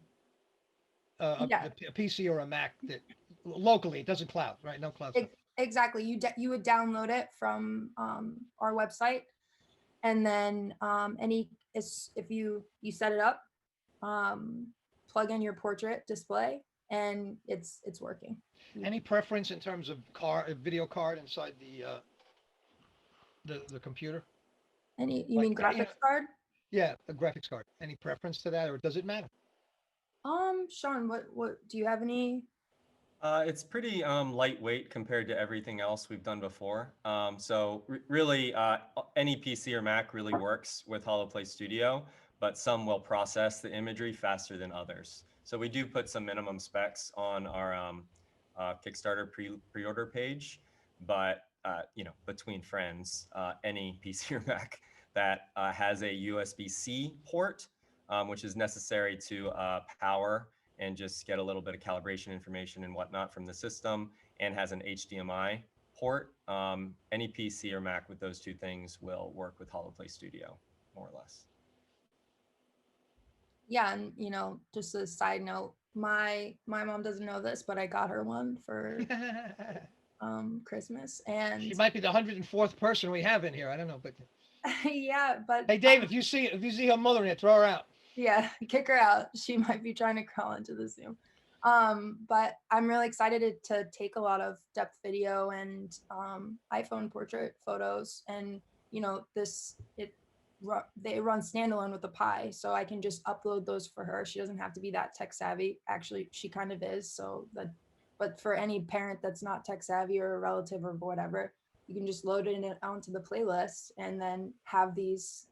a PC or a Mac that locally. It doesn't cloud, right? No cloud stuff. Exactly. You would download it from our website, and then if you set it up, plug in your portrait display, and it's working. Any preference in terms of video card inside the computer? You Like, mean graphics card? Yeah, a graphics card. Any preference to that, or does it matter? Sean, what do you have any? It's pretty lightweight compared to everything else we've done before. So really, any PC or Mac really works with Holoplay Studio, but some will process the imagery faster than others. So we do put some minimum specs on our Kickstarter pre-order page, but between friends, any PC or Mac that has a USB-C port, which is necessary to power and just get a little bit of calibration information and whatnot from the system, and has an HDMI port, any PC or Mac with those two things will work with Holoplay Studio, more or less. Yeah, and just a side note, my mom doesn't know this, but I got her one for Christmas, and She might be the 104th person we have in here. I don't know, but yeah, but hey, Dave, if you see her mother in it, throw her out. yeah, kick her out. She might be trying to crawl into the Zoom. But I'm really excited to take a lot of depth video and iPhone portrait photos, and they run standalone with the Pi, so I can just upload those for her. She doesn't have to be that tech savvy. Actually, she kind of is. But for any parent that's not tech savvy or a relative or whatever, you can just load it onto the playlist and then have these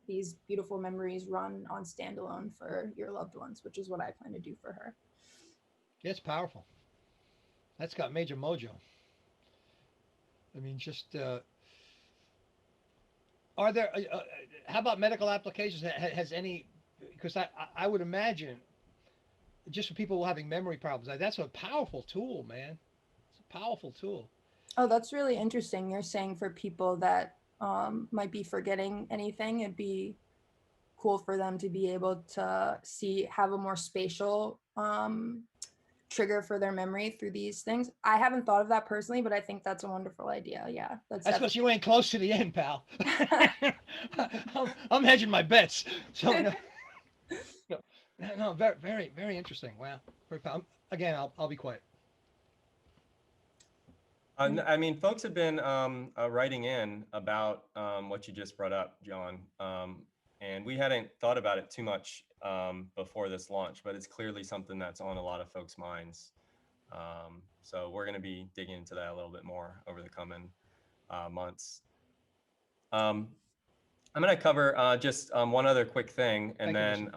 beautiful memories run on standalone for your loved ones, which is what I plan to do for her. Yeah, it's powerful. That's got major mojo. I mean, just are there? How about medical applications? Has any? Because I would imagine, just for people having memory problems, that's a powerful tool, man. It's a powerful tool. Oh, that's really interesting. You're saying for people that might be forgetting anything, it'd be cool for them to be able to have a more spatial trigger for their memory through these things. I haven't thought of that personally, but I think that's a wonderful idea. Yeah, that's because you ain't close to the end, pal. I'm hedging my bets. So no, very, very, very interesting. Wow. Again, I'll be quiet. I mean, folks have been writing in about what you just brought up, John, and we hadn't thought about it too much before this launch, but it's clearly something that's on a lot of folks' minds. So we're going to be digging into that a little bit more over the coming months. I'm going to cover just one other quick thing, and then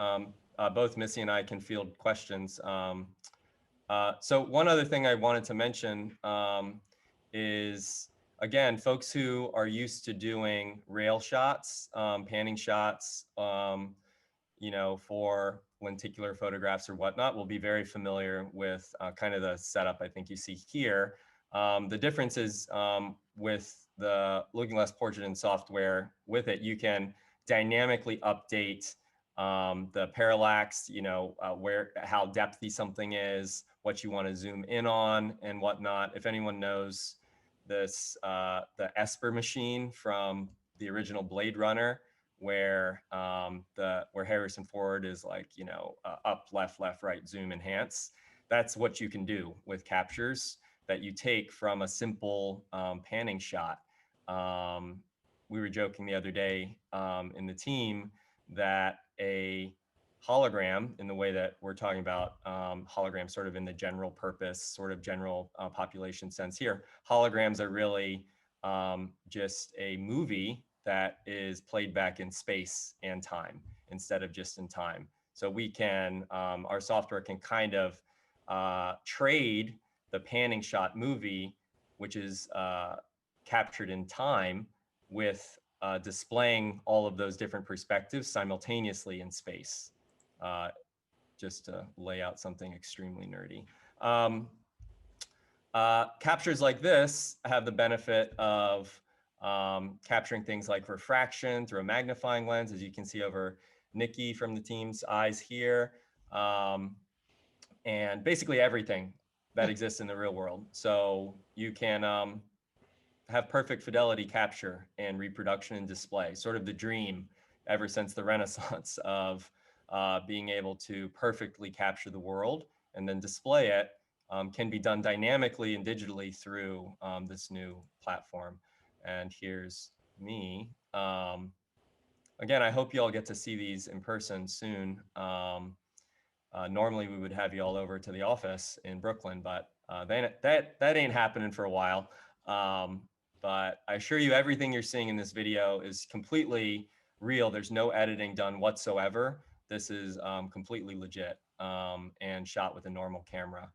both Missy and I can field questions. So one other thing I wanted to mention is, again, folks who are used to doing rail shots, panning shots, for lenticular photographs or whatnot, will be very familiar with kind of the setup I think you see here. The difference is with the Looking Glass Portrait and software, with it, you can dynamically update the parallax, how depthy something is, what you want to zoom in on and whatnot. If anyone knows this, the Esper machine from the original Blade Runner, where Harrison Ford is like, up, left, right, zoom, enhance. That's what you can do with captures that you take from a simple panning shot. We were joking the other day in the team that a hologram, in the way that we're talking about holograms sort of in the general purpose, sort of general population sense here, holograms are really just a movie that is played back in space and time instead of just in time. So we can, our software can kind of trade the panning shot movie, which is captured in time, with displaying all of those different perspectives simultaneously in space, just to lay out something extremely nerdy. Captures like this have the benefit of capturing things like refraction through a magnifying lens, as you can see over Nikki from the team's eyes here, and basically everything that exists in the real world. So you can have perfect fidelity capture and reproduction and display, sort of the dream ever since the Renaissance of being able to perfectly capture the world and then display it, can be done dynamically and digitally through this new platform. And here's me. Again, I hope you all get to see these in person soon. Normally we would have you all over to the office in Brooklyn, but that ain't happening for a while. But I assure you, everything you're seeing in this video is completely real. There's no editing done whatsoever. This is completely legit and shot with a normal camera.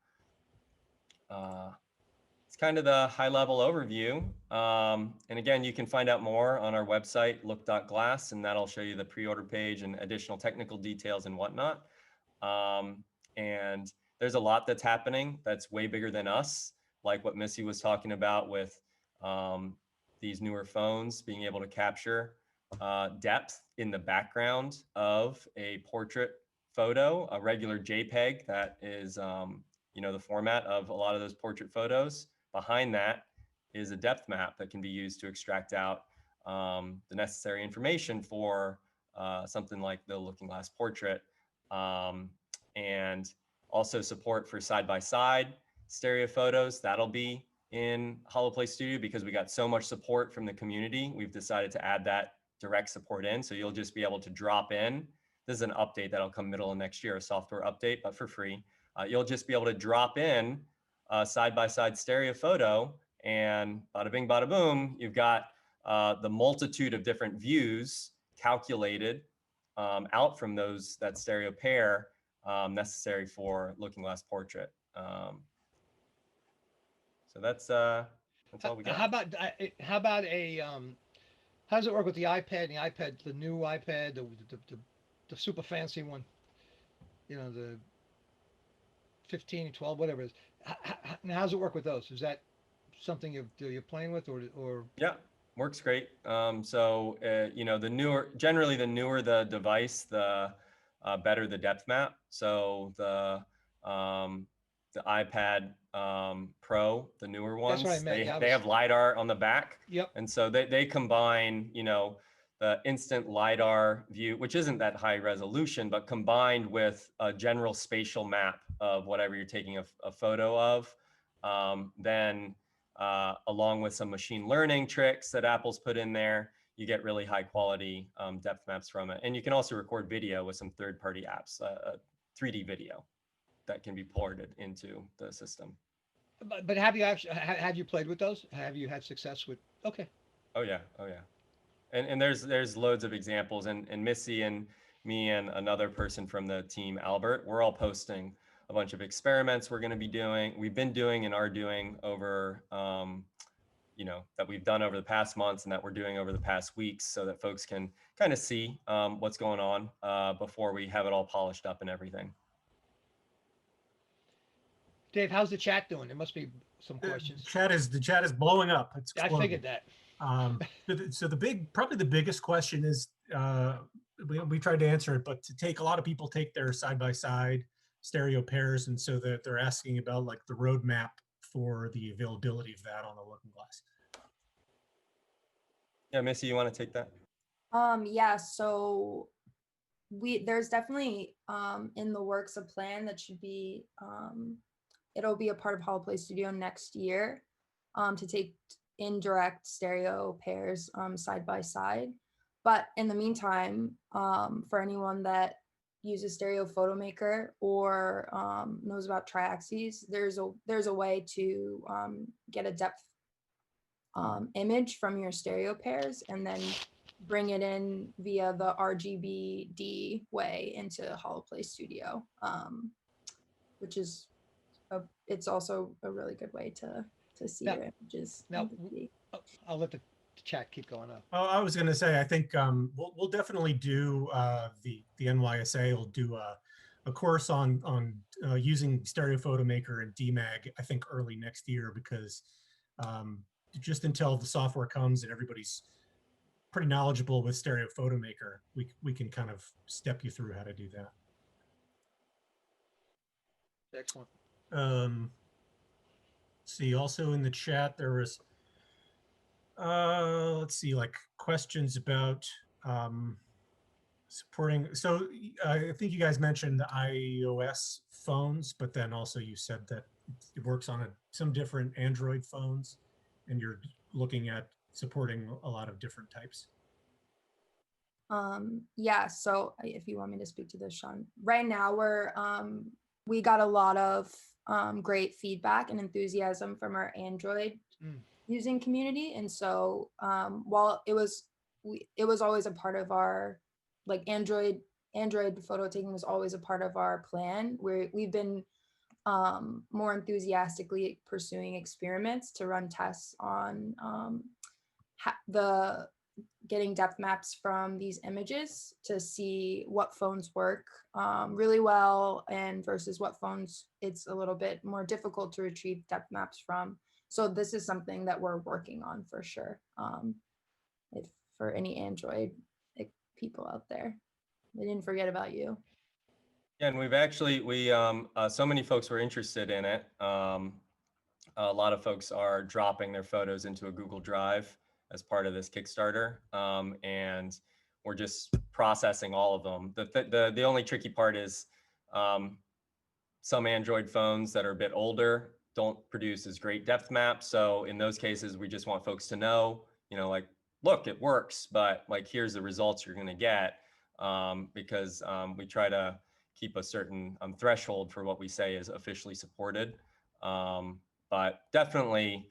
It's kind of the high level overview. And again, you can find out more on our website, look.glass, and that'll show you the pre-order page and additional technical details and whatnot. And there's a lot that's happening that's way bigger than us, like what Missy was talking about with these newer phones being able to capture depth in the background of a portrait photo, a regular JPEG that is the format of a lot of those portrait photos. Behind that is a depth map that can be used to extract out the necessary information for something like the Looking Glass Portrait, and also support for side-by-side stereo photos. That'll be in HoloPlay Studio because we got so much support from the community. We've decided to add that direct support in, so you'll just be able to drop in. This is an update that'll come middle of next year, a software update, but for free. You'll just be able to drop in a side-by-side stereo photo, and bada bing, bada boom, you've got the multitude of different views calculated out from that stereo pair necessary for Looking Glass Portrait. So that's all we got. How about a how does it work with the iPad? The new iPad, the super fancy one, the 15, 12, whatever it is. How does it work with those? Is that something you're playing with, or? Yeah, works great. So generally the newer the device, the better the depth map. So the iPad Pro, the newer ones, that's what I meant. They have LiDAR on the back. Yep. And so they combine, the instant LiDAR view, which isn't that high resolution, but combined with a general spatial map of whatever you're taking a photo of. Then along with some machine learning tricks that Apple's put in there, you get really high quality depth maps from it. And you can also record video with some third-party apps, 3D video that can be ported into the system. But have you played with those? Have you had success with? Okay. Oh yeah. And there's loads of examples, and Missy and me and another person from the team, Albert, we're all posting a bunch of experiments we've been doing and are doing over, that we've done over the past months and that we're doing over the past weeks, so that folks can kind of see what's going on before we have it all polished up and everything. Dave, how's the chat doing? There must be some questions. The chat is blowing up. It's I figured that. So probably the biggest question is, we tried to answer it, but a lot of people take their side-by-side stereo pairs, and so that they're asking about like the roadmap for the availability of that on the Looking Glass. Yeah, Missy, you want to take that? Yeah, so there's definitely in the works a plan that should be it'll be a part of Holoplay Studio next year to take indirect stereo pairs side by side. But in the meantime, for anyone that uses Stereo Photomaker or knows about triaxes, there's a way to get a depth image from your stereo pairs and then bring it in via the RGBD way into Holoplay Studio, which is it's also a really good way to see your images. Now, I'll let the chat keep going up. Oh, I was going to say, I think we'll definitely do the NYSA will do a course on using Stereo Photomaker and DMAG, I think early next year, because just until the software comes and everybody's pretty knowledgeable with Stereo Photomaker, we can kind of step you through how to do that. Excellent. See, also in the chat there was let's see, like questions about supporting. So I think you guys mentioned the iOS phones, but then also you said that it works on some different Android phones, and you're looking at supporting a lot of different types. Yeah, so if you want me to speak to this, Sean, right now we got a lot of great feedback and enthusiasm from our Android using community, and so while it was always a part of our, like, Android photo taking was always a part of our plan, where we've been more enthusiastically pursuing experiments to run tests on getting depth maps from these images to see what phones work really well and versus what phones it's a little bit more difficult to retrieve depth maps from. So this is something that we're working on for sure. For any Android people out there, we didn't forget about you. Yeah, and we've actually, so many folks were interested in it. A lot of folks are dropping their photos into a Google Drive as part of this Kickstarter, and we're just processing all of them. The only tricky part is some Android phones that are a bit older don't produce as great depth maps. So in those cases, we just want folks to know, like, look, it works, but like, here's the results you're going to get, because we try to keep a certain threshold for what we say is officially supported. But definitely,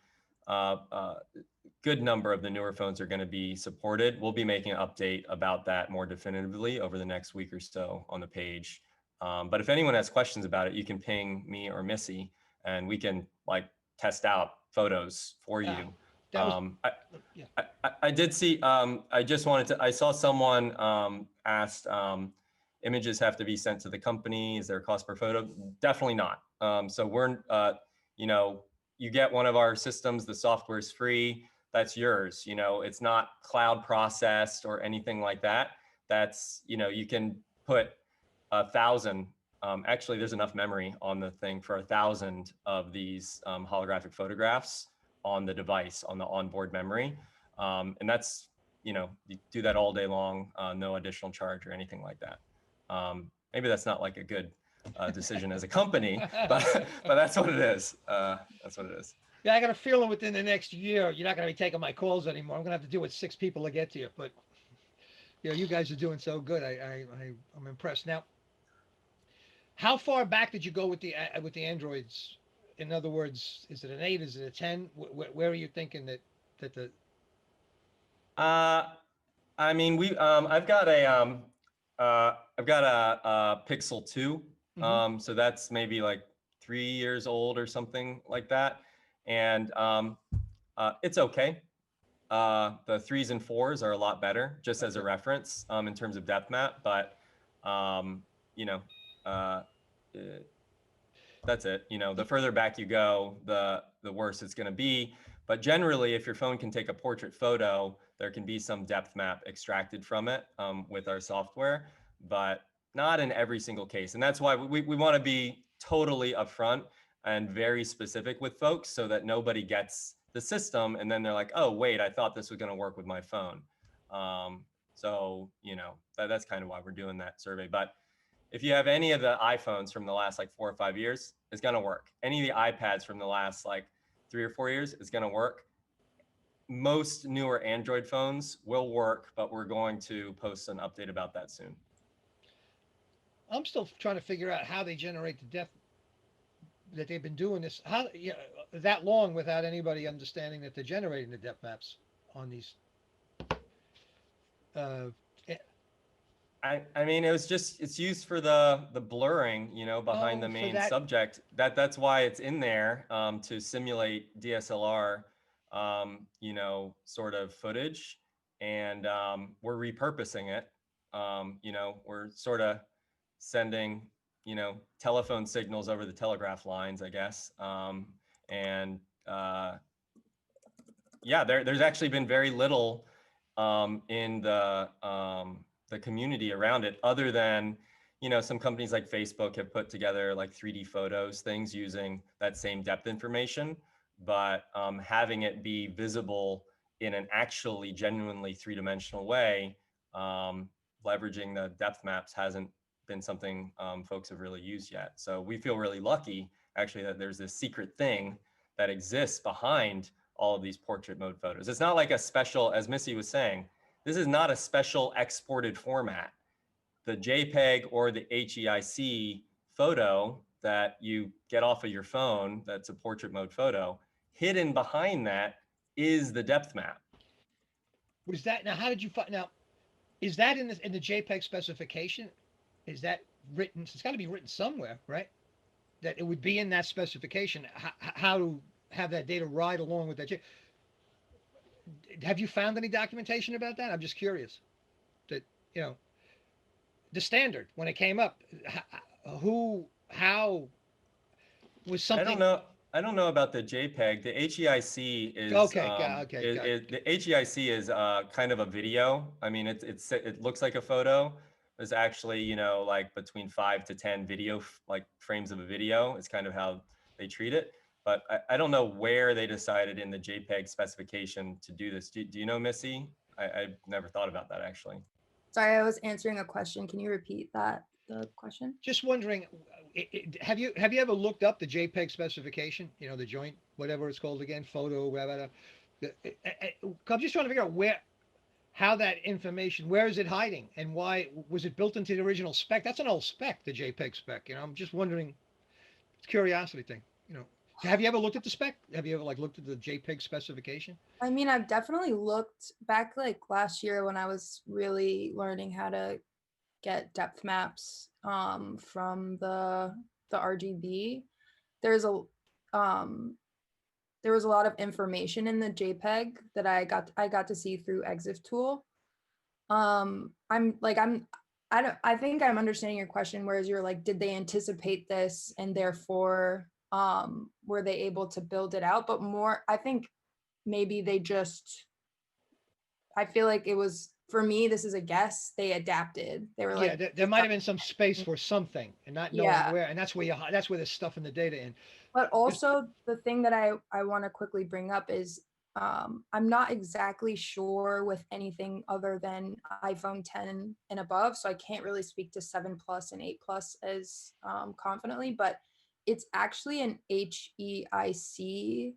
good number of the newer phones are going to be supported. We'll be making an update about that more definitively over the next week or so on the page. But if anyone has questions about it, you can ping me or Missy, and we can like test out photos for you. I did see, I saw someone asked, images have to be sent to the company. Is there a cost per photo? Definitely not. So we're, you get one of our systems, the software is free, that's yours. It's not cloud processed or anything like that. That's, you can put 1,000, actually there's enough memory on the thing for 1,000 of these holographic photographs on the device, on the onboard memory. And that's, you do that all day long, no additional charge or anything like that. Maybe that's not like a good decision as a company, but that's what it is. That's what it is. Yeah, I got a feeling within the next year, you're not going to be taking my calls anymore. I'm going to have to deal with 6 people to get to you. But you guys are doing so good. I'm impressed. Now, how far back did you go with the Androids? In other words, is it an 8? Is it a 10? Where are you thinking that the? I mean, I've got a I've got a Pixel 2. Mhm. So that's maybe like 3 years old or something like that. And it's okay. The 3s and 4s are a lot better, just as a reference in terms of depth map. But, you know, that's it. You know, the further back you go, the worse it's going to be. But generally, if your phone can take a portrait photo, there can be some depth map extracted from it with our software, but not in every single case. And that's why we want to be totally upfront and very specific with folks so that nobody gets the system and then they're like, oh, wait, I thought this was going to work with my phone. So, you know, that's kind of why we're doing that survey. But if you have any of the iPhones from the last like 4 or 5 years, it's going to work. Any of the iPads from the last like 3 or 4 years, it's going to work. Most newer Android phones will work, but we're going to post an update about that soon. I'm still trying to figure out how they generate the depth that they've been doing this that long without anybody understanding that they're generating the depth maps on these. I mean, it's used for the blurring, you know, behind the main subject. That's why it's in there to simulate DSLR, you know, sort of footage, and we're repurposing it. You know, we're sort of sending, you know, telephone signals over the telegraph lines, I guess, and yeah, there's actually been very little in the community around it, other than, you know, some companies like Facebook have put together like 3D photos, things using that same depth information, but having it be visible in an actually genuinely three-dimensional way, leveraging the depth maps hasn't been something folks have really used yet. So we feel really lucky actually that there's this secret thing that exists behind all of these portrait mode photos. It's not like a special, as Missy was saying, this is not a special exported format. The JPEG or the HEIC photo that you get off of your phone, that's a portrait mode photo, hidden behind that is the depth map. Was that, now how did you find, now is that in the JPEG specification? Is that written? It's got to be written somewhere, right? That it would be in that specification, how to have that data ride along with that. Have you found any documentation about that? I'm just curious. That, you know, the standard when it came up, how was something? I don't know about the JPEG. The HEIC is the HEIC is kind of a video. I mean, it looks like a photo. There's actually, you know, like between 5 to 10 video like frames of a video. It's kind of how they treat it. But I don't know where they decided in the JPEG specification to do this. Do you know, Missy? I've never thought about that, actually. Sorry, I was answering a question. Can you repeat the question? Just wondering, have you ever looked up the JPEG specification? You know, the joint, whatever it's called again, photo, whatever. I'm just trying to figure out how that information, where is it hiding, and why was it built into the original spec? That's an old spec, the JPEG spec. You know, I'm just wondering. It's a curiosity thing. You know. Have you ever looked at the spec? Have you ever like looked at the JPEG specification? I mean, I've definitely looked back like last year when I was really learning how to get depth maps from the RGB. There was a lot of information in the JPEG that I got to see through EXIF tool. I think I'm understanding your question, whereas you're like, did they anticipate this and therefore were they able to build it out? But more, I think maybe I feel like it was, for me, this is a guess, they adapted. They were like, there might have been some space for something and not knowing where, and that's where there's stuff in the data in. But also the thing that I want to quickly bring up is I'm not exactly sure with anything other than iPhone 10 and above, so I can't really speak to 7 Plus and 8 Plus as confidently, but it's actually an HEIC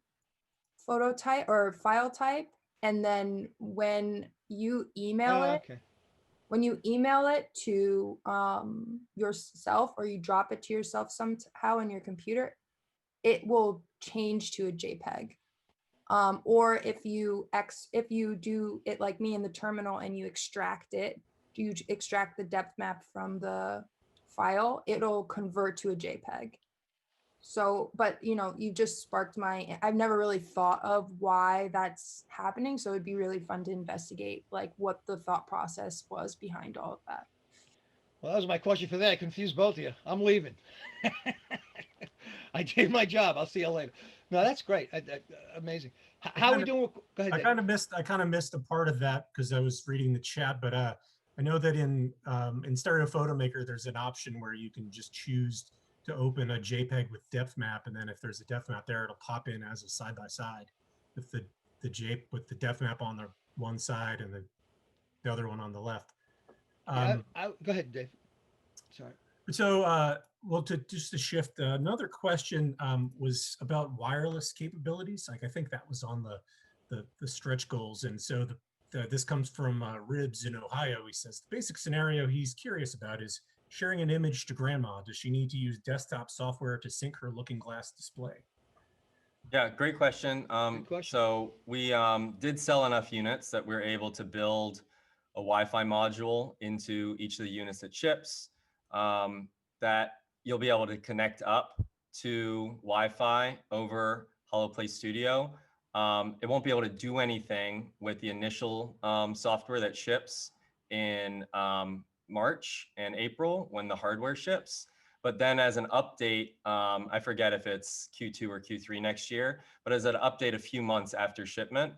photo type or file type. And then when you email it to yourself, or you drop it to yourself somehow in your computer, it will change to a JPEG. Or if you do it like me in the terminal and you extract it after you extract the depth map from the file, it'll convert to a JPEG. So, but you know, you just sparked I've never really thought of why that's happening. So it'd be really fun to investigate like what the thought process was behind all of that. Well, that was my question for that. I confused both of you. I'm leaving. I did my job. I'll see you later. No, that's great. Amazing. How are we doing? Go ahead. I kind of missed a part of that because I was reading the chat, but I know that in Stereo Photo Maker, there's an option where you can just choose to open a JPEG with depth map, and then if there's a depth map there, it'll pop in as a side by side with the depth map on the one side and the other one on the left. Go ahead, Dave. Sorry. So, well, to shift, another question was about wireless capabilities. Like I think that was on the stretch goals, and so this comes from Ribs in Ohio. He says the basic scenario he's curious about is sharing an image to grandma. Does she need to use desktop software to sync her Looking Glass display? Yeah, great question. So we did sell enough units that we're able to build a Wi-Fi module into each of the units that ships, that you'll be able to connect up to Wi-Fi over HoloPlay Studio. It won't be able to do anything with the initial software that ships in March and April when the hardware ships. But then as an update, I forget if it's Q2 or Q3 next year, but as an update a few months after shipment,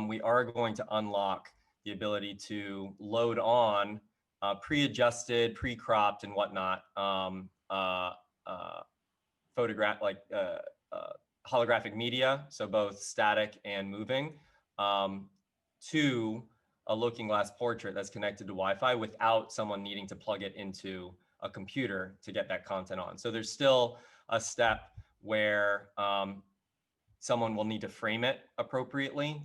we are going to unlock the ability to load on pre-adjusted, pre-cropped and whatnot holographic media, so both static and moving, to a Looking Glass portrait that's connected to Wi-Fi without someone needing to plug it into a computer to get that content on. So there's still a step where someone will need to frame it appropriately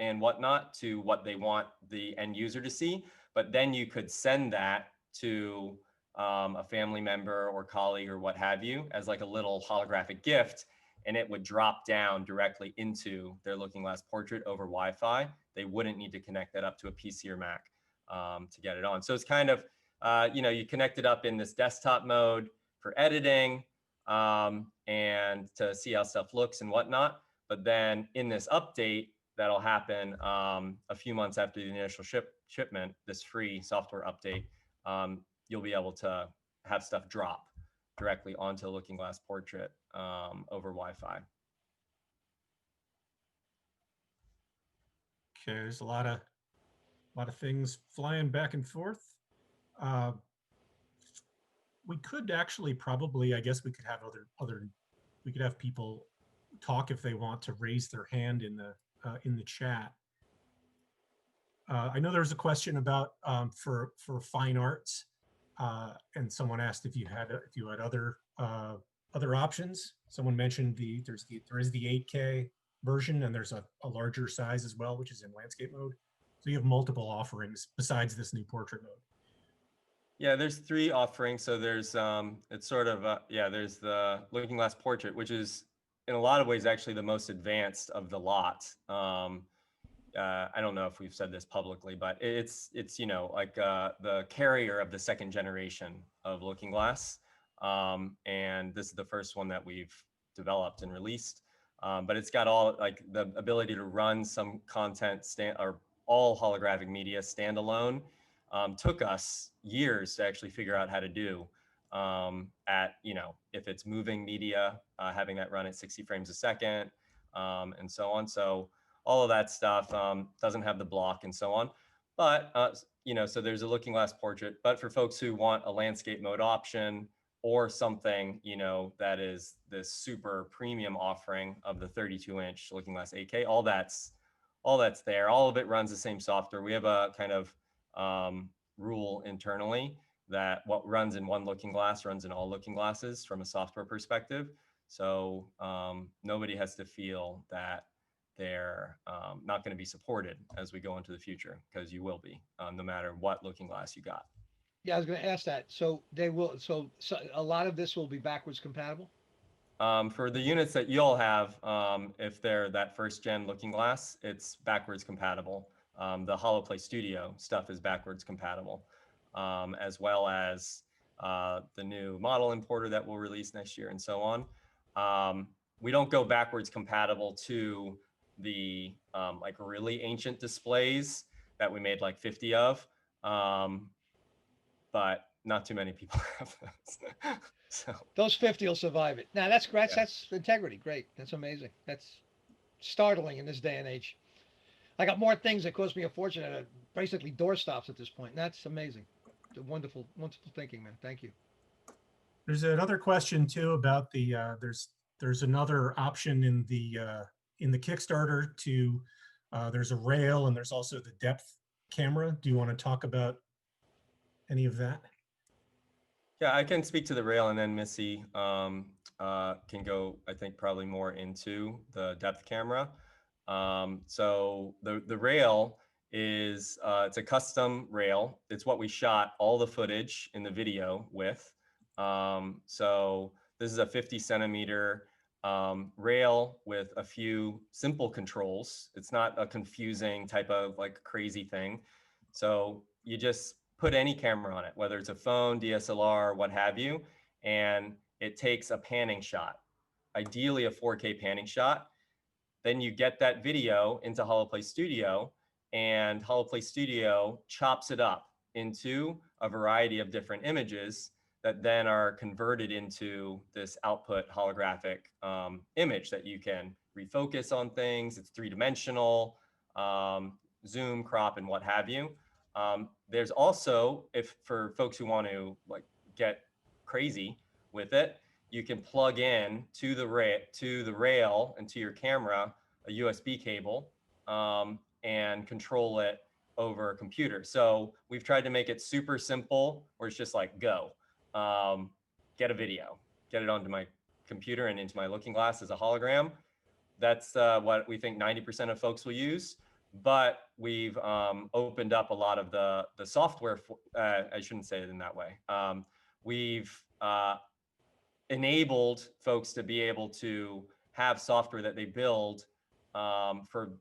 and whatnot to what they want the end user to see. But then you could send that to a family member or colleague or what have you as like a little holographic gift, and it would drop down directly into their Looking Glass portrait over Wi-Fi. They wouldn't need to connect that up to a PC or Mac to get it on. So it's kind of, you connect it up in this desktop mode for editing and to see how stuff looks and whatnot. But then in this update, that'll happen a few months after the initial shipment, this free software update, you'll be able to have stuff drop directly onto a Looking Glass portrait over Wi-Fi. Okay, there's a lot of things flying back and forth. We could actually probably, I guess we could have we could have people talk if they want to raise their hand in the chat. I know there's a question about for fine arts, and someone asked if you had other options. Someone mentioned there is the 8K version, and there's a larger size as well, which is in landscape mode. So you have multiple offerings besides this new portrait mode. Yeah, there's 3 offerings. So there's it's sort of there's the Looking Glass portrait, which is in a lot of ways actually the most advanced of the lot. I don't know if we've said this publicly, but it's like the carrier of the 2nd generation of Looking Glass, and this is the first one that we've developed and released. But it's got all like the ability to run some content or all holographic media standalone. Took us years to actually figure out how to do. If it's moving media, having that run at 60 frames a second, and so on. So all of that stuff doesn't have the block and so on. But, so there's a Looking Glass portrait. But for folks who want a landscape mode option or something, that is this super premium offering of the 32-inch Looking Glass 8K, all that's there. All of it runs the same software. We have a kind of rule internally that what runs in one Looking Glass runs in all Looking Glasses from a software perspective. So nobody has to feel that they're not going to be supported as we go into the future, because you will be, no matter what Looking Glass you got. Yeah, I was going to ask that. So they will. So a lot of this will be backwards compatible. For the units that you'll have, if they're that 1st gen Looking Glass, it's backwards compatible. The HoloPlay Studio stuff is backwards compatible, as well as the new model importer that we'll release next year and so on. We don't go backwards compatible to the like really ancient displays that we made like 50 of, but not too many people have those. So Those 50 will survive it. Now that's integrity. Great. That's amazing. That's startling in this day and age. I got more things that cost me a fortune that are basically doorstops at this point. That's amazing. Wonderful, wonderful thinking, man. Thank you. There's another question too about the there's another option in the Kickstarter to there's a rail and there's also the depth camera. Do you want to talk about any of that? yeah, I can speak to the rail, and then Missy can go, I think, probably more into the depth camera. So the rail is it's a custom rail. It's what we shot all the footage in the video with. So this is a 50 centimeter rail with a few simple controls. It's not a confusing type of like crazy thing. So you just put any camera on it, whether it's a phone, DSLR, what have you, and it takes a panning shot, ideally a 4K panning shot. Then you get that video into HoloPlay Studio, and HoloPlay Studio chops it up into a variety of different images that then are converted into this output holographic image that you can refocus on things. It's three-dimensional, zoom, crop, and what have you. There's also, if for folks who want to like get crazy with it, you can plug in to the rail and to your camera a USB cable and control it over a computer. So we've tried to make it super simple, where it's just like go. Get a video, get it onto my computer and into my looking glass as a hologram. That's what we think 90% of folks will use. But we've opened up a lot of the software. I shouldn't say it in that way. We've enabled folks to be able to have software that they build for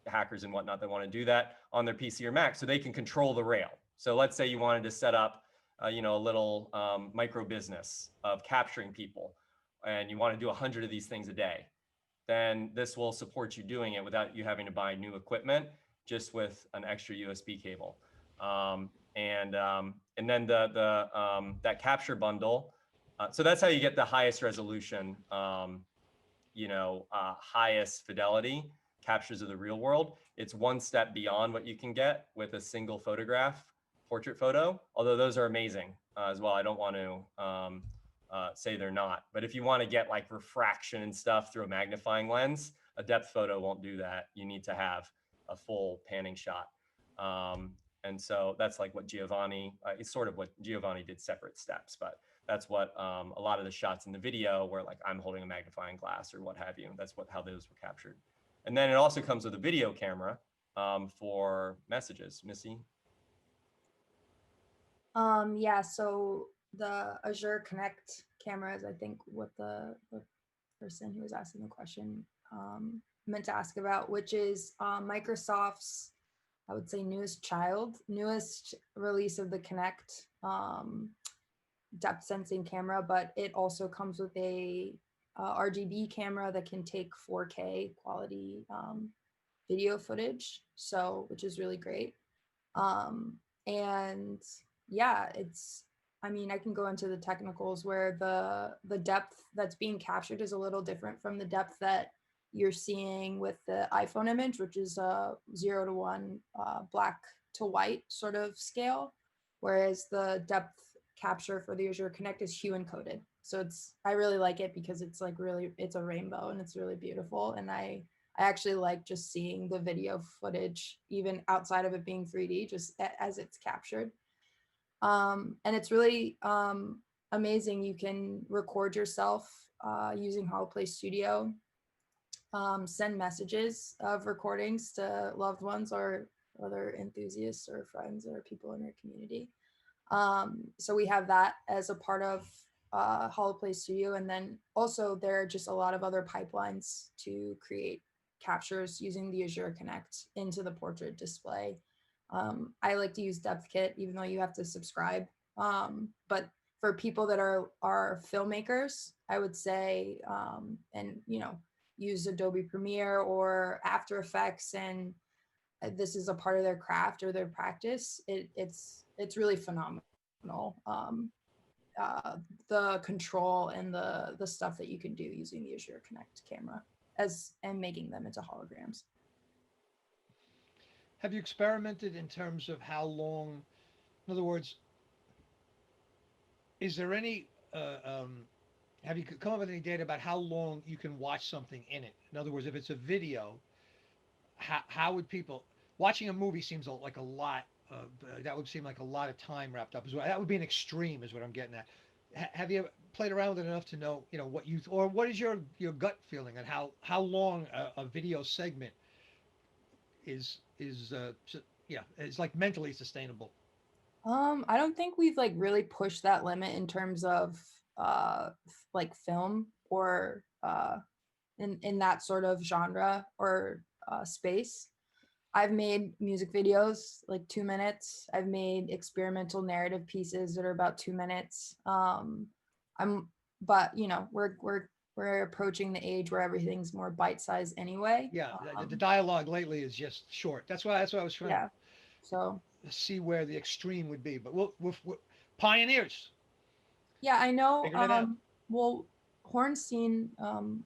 hackers and whatnot that want to do that on their PC or Mac, so they can control the rail. So let's say you wanted to set up a little micro business of capturing people, and you want to do 100 of these things a day. Then this will support you doing it without you having to buy new equipment, just with an extra USB cable. And then that capture bundle. So that's how you get the highest resolution, highest fidelity captures of the real world. It's one step beyond what you can get with a single photograph, portrait photo, although those are amazing as well. I don't want to say they're not, but if you want to get like refraction and stuff through a magnifying lens, a depth photo won't do that. You need to have a full panning shot. And so that's like what Giovanni, it's sort of what Giovanni did, separate steps, but that's what a lot of the shots in the video where like I'm holding a magnifying glass or what have you, that's how those were captured. And then it also comes with a video camera for messages. Missy? Yeah, so the Azure Connect cameras, I think what the person who was asking the question meant to ask about, which is Microsoft's, I would say, newest release of the Connect depth sensing camera, but it also comes with a RGB camera that can take 4K quality video footage, so which is really great. And yeah, I can go into the technicals where the depth that's being captured is a little different from the depth that you're seeing with the iPhone image, which is a 0 to 1 black to white sort of scale, whereas the depth capture for the Azure Connect is hue encoded. So I really like it because it's like it's a rainbow and it's really beautiful. And I actually like just seeing the video footage, even outside of it being 3D, just as it's captured. And it's really amazing. You can record yourself using HoloPlay Studio, send messages of recordings to loved ones or other enthusiasts or friends or people in your community. So we have that as a part of HoloPlay Studio. And then also there are just a lot of other pipelines to create captures using the Azure Connect into the portrait display. I like to use Depth Kit, even though you have to subscribe. But for people that are filmmakers, I would say, and use Adobe Premiere or After Effects, and this is a part of their craft or their practice. It's really phenomenal. The control and the stuff that you can do using the Azure Connect camera and making them into holograms. Have you experimented in terms of how long, in other words, is there any, have you come up with any data about how long you can watch something in it? In other words, if it's a video, how would people, watching a movie seems like a lot, that would seem like a lot of time wrapped up as well. That would be an extreme is what I'm getting at. Have you played around with it enough to know, what you, or what is your gut feeling on how long a video segment is like mentally sustainable? I don't think we've like really pushed that limit in terms of like film or in that sort of genre or space. I've made music videos like 2 minutes. I've made experimental narrative pieces that are about 2 minutes. But we're approaching the age where everything's more bite-sized anyway. Yeah, the dialogue lately is just short. That's why I was trying to see where the extreme would be. But we're pioneers. Yeah, I know. Figure it out. Well, Hornstein,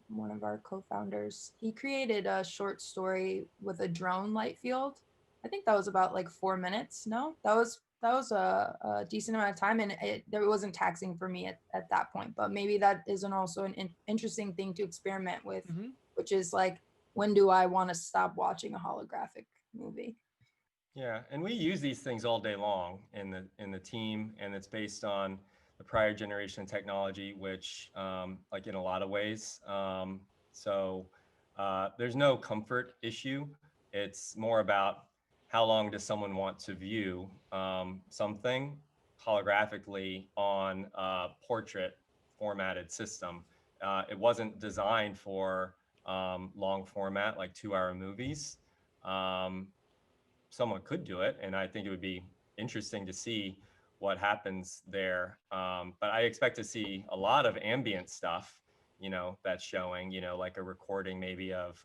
one of our co-founders, he created a short story with a drone light field. I think that was about like 4 minutes. No, that was a decent amount of time, and it wasn't taxing for me at that point. But maybe that isn't also an interesting thing to experiment with, which is like, when do I want to stop watching a holographic movie? Yeah, and we use these things all day long in the team, and it's based on the prior generation technology, which like in a lot of ways. So there's no comfort issue. It's more about how long does someone want to view something holographically on a portrait formatted system. It wasn't designed for long format, like 2-hour movies. Someone could do it, and I think it would be interesting to see what happens there. But I expect to see a lot of ambient stuff, that's showing, like a recording maybe of,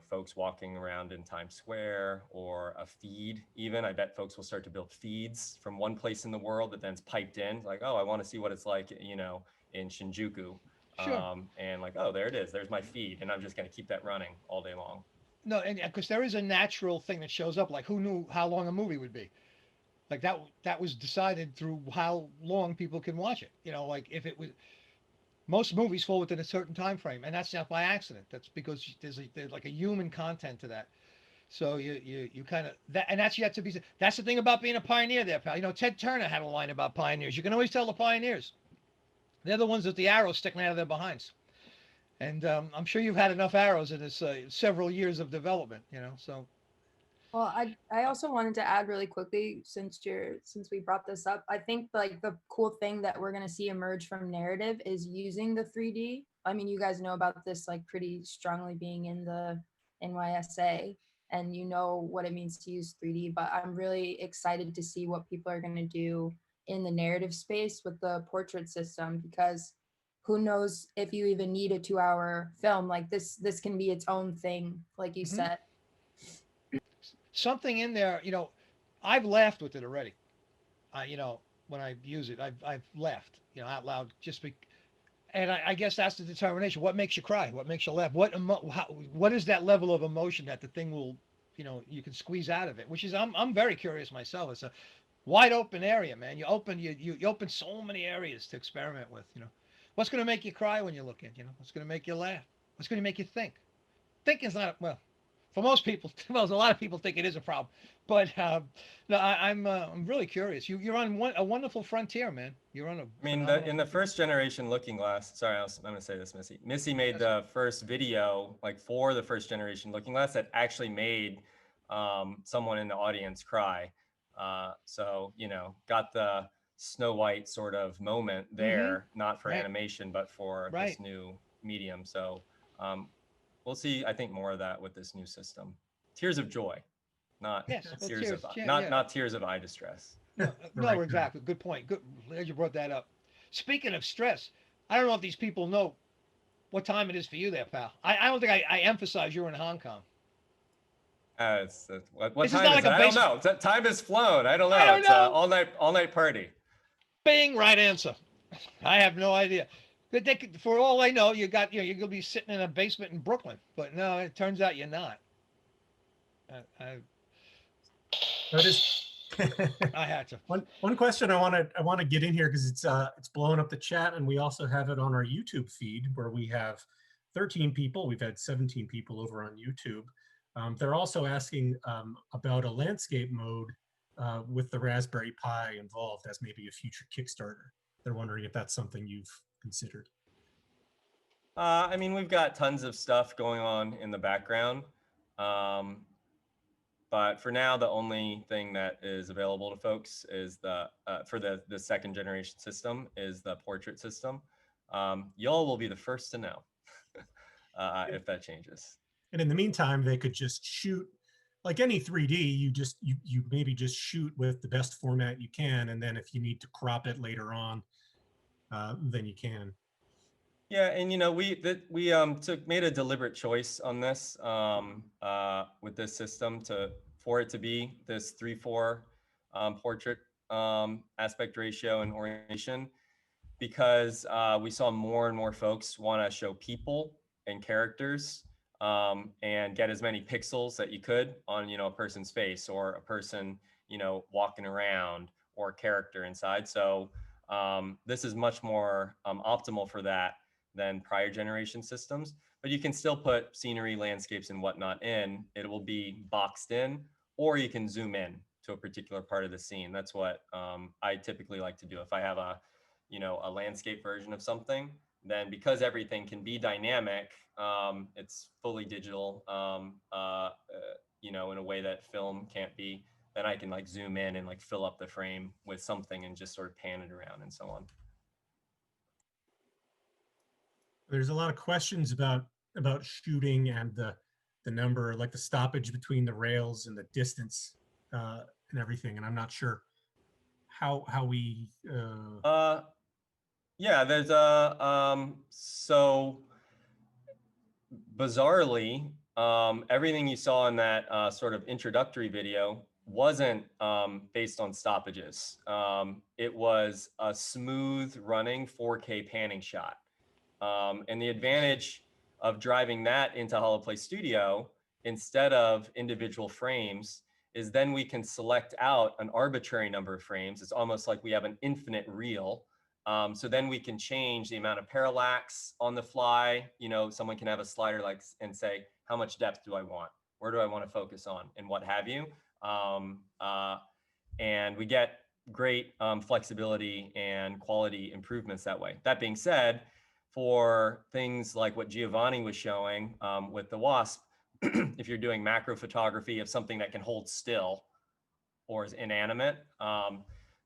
folks walking around in Times Square, or a feed even. I bet folks will start to build feeds from one place in the world that then's piped in, like, oh, I want to see what it's like, in Shinjuku. Sure. And like, oh, there it is. There's my feed. And I'm just going to keep that running all day long. No, and because there is a natural thing that shows up, like who knew how long a movie would be? Like that was decided through how long people can watch it. Like if it was, most movies fall within a certain time frame, and that's not by accident. That's because there's like a human content to that. So you kind of that, and that's yet to be. That's the thing about being a pioneer, there, pal. Ted Turner had a line about pioneers. You can always tell the pioneers. They're the ones with the arrows sticking out of their behinds. And I'm sure you've had enough arrows in this several years of development. So. Well, I also wanted to add really quickly, since we brought this up, I think like the cool thing that we're going to see emerge from narrative is using the 3D. I mean, you guys know about this like pretty strongly being in the NYSA, and you know what it means to use 3D, but I'm really excited to see what people are going to do in the narrative space with the portrait system, because who knows if you even need a 2-hour film. Like this can be its own thing, like you said. Something in there, I've laughed with it already. When I use it, I've laughed, out loud, and I guess that's the determination. What makes you cry? What makes you laugh? What is that level of emotion that the thing will, you can squeeze out of it? Which is, I'm very curious myself. It's a wide open area, man. You open so many areas to experiment with. What's going to make you cry when you look in? What's going to make you laugh? What's going to make you think? Thinking's not, well, for most people, well, a lot of people think it is a problem, but no, I'm really curious. You're on a wonderful frontier, man. You're on a. I mean, in the first generation Looking Glass. Sorry, I'm going to say this, Missy. Missy made the first video, like for the first generation Looking Glass, that actually made someone in the audience cry. So got the Snow White sort of moment there, not for animation, but for this new medium. So we'll see, I think, more of that with this new system. Tears of joy, not Yes, well, tears of yeah, not yeah. not tears of eye distress. No, Right, exactly. Good point. Good. Glad you brought that up. Speaking of stress, I don't know if these people know what time it is for you there, pal. I don't think I emphasize you're in Hong Kong. What This is time not is like it? a I don't base. know. Time has flown. I don't know. I don't It's know. all night party. Bing, right answer. I have no idea. But for all I know, you're gonna be sitting in a basement in Brooklyn. But no, it turns out you're not. That is I had to. one question I want to get in here because it's blowing up the chat, and we also have it on our YouTube feed where we have 13 people. We've had 17 people over on YouTube. They're also asking about a landscape mode with the Raspberry Pi involved as maybe a future Kickstarter. They're wondering if that's something you've considered. I mean, we've got tons of stuff going on in the background. But for now, the only thing that is available to folks is for the second generation system is the portrait system. Y'all will be the first to know if that changes. And in the meantime, they could just shoot like any 3D. You maybe just shoot with the best format you can, and then if you need to crop it later on, then you can. Yeah, and you know we made a deliberate choice on this with this system for it to be this 3:4 portrait aspect ratio and orientation, because we saw more and more folks want to show people and characters and get as many pixels that you could on a person's face or a person walking around or a character inside. So this is much more optimal for that than prior generation systems, but you can still put scenery, landscapes, and whatnot in. It will be boxed in, or you can zoom in to a particular part of the scene. That's what I typically like to do. If I have a landscape version of something, then because everything can be dynamic, it's fully digital, in a way that film can't be, then I can like zoom in and like fill up the frame with something and just sort of pan it around and so on. There's a lot of questions about shooting and the number, like the stoppage between the rails and the distance and everything. And I'm not sure how we. Yeah, there's so bizarrely, everything you saw in that sort of introductory video wasn't based on stoppages. It was a smooth running 4K panning shot. And the advantage of driving that into HoloPlay Studio instead of individual frames is then we can select out an arbitrary number of frames. It's almost like we have an infinite reel. So then we can change the amount of parallax on the fly. Someone can have a slider and say, how much depth do I want? Where do I want to focus on? And what have you. And we get great flexibility and quality improvements that way. That being said, for things like what Giovanni was showing with the WASP, if you're doing macro photography of something that can hold still or is inanimate,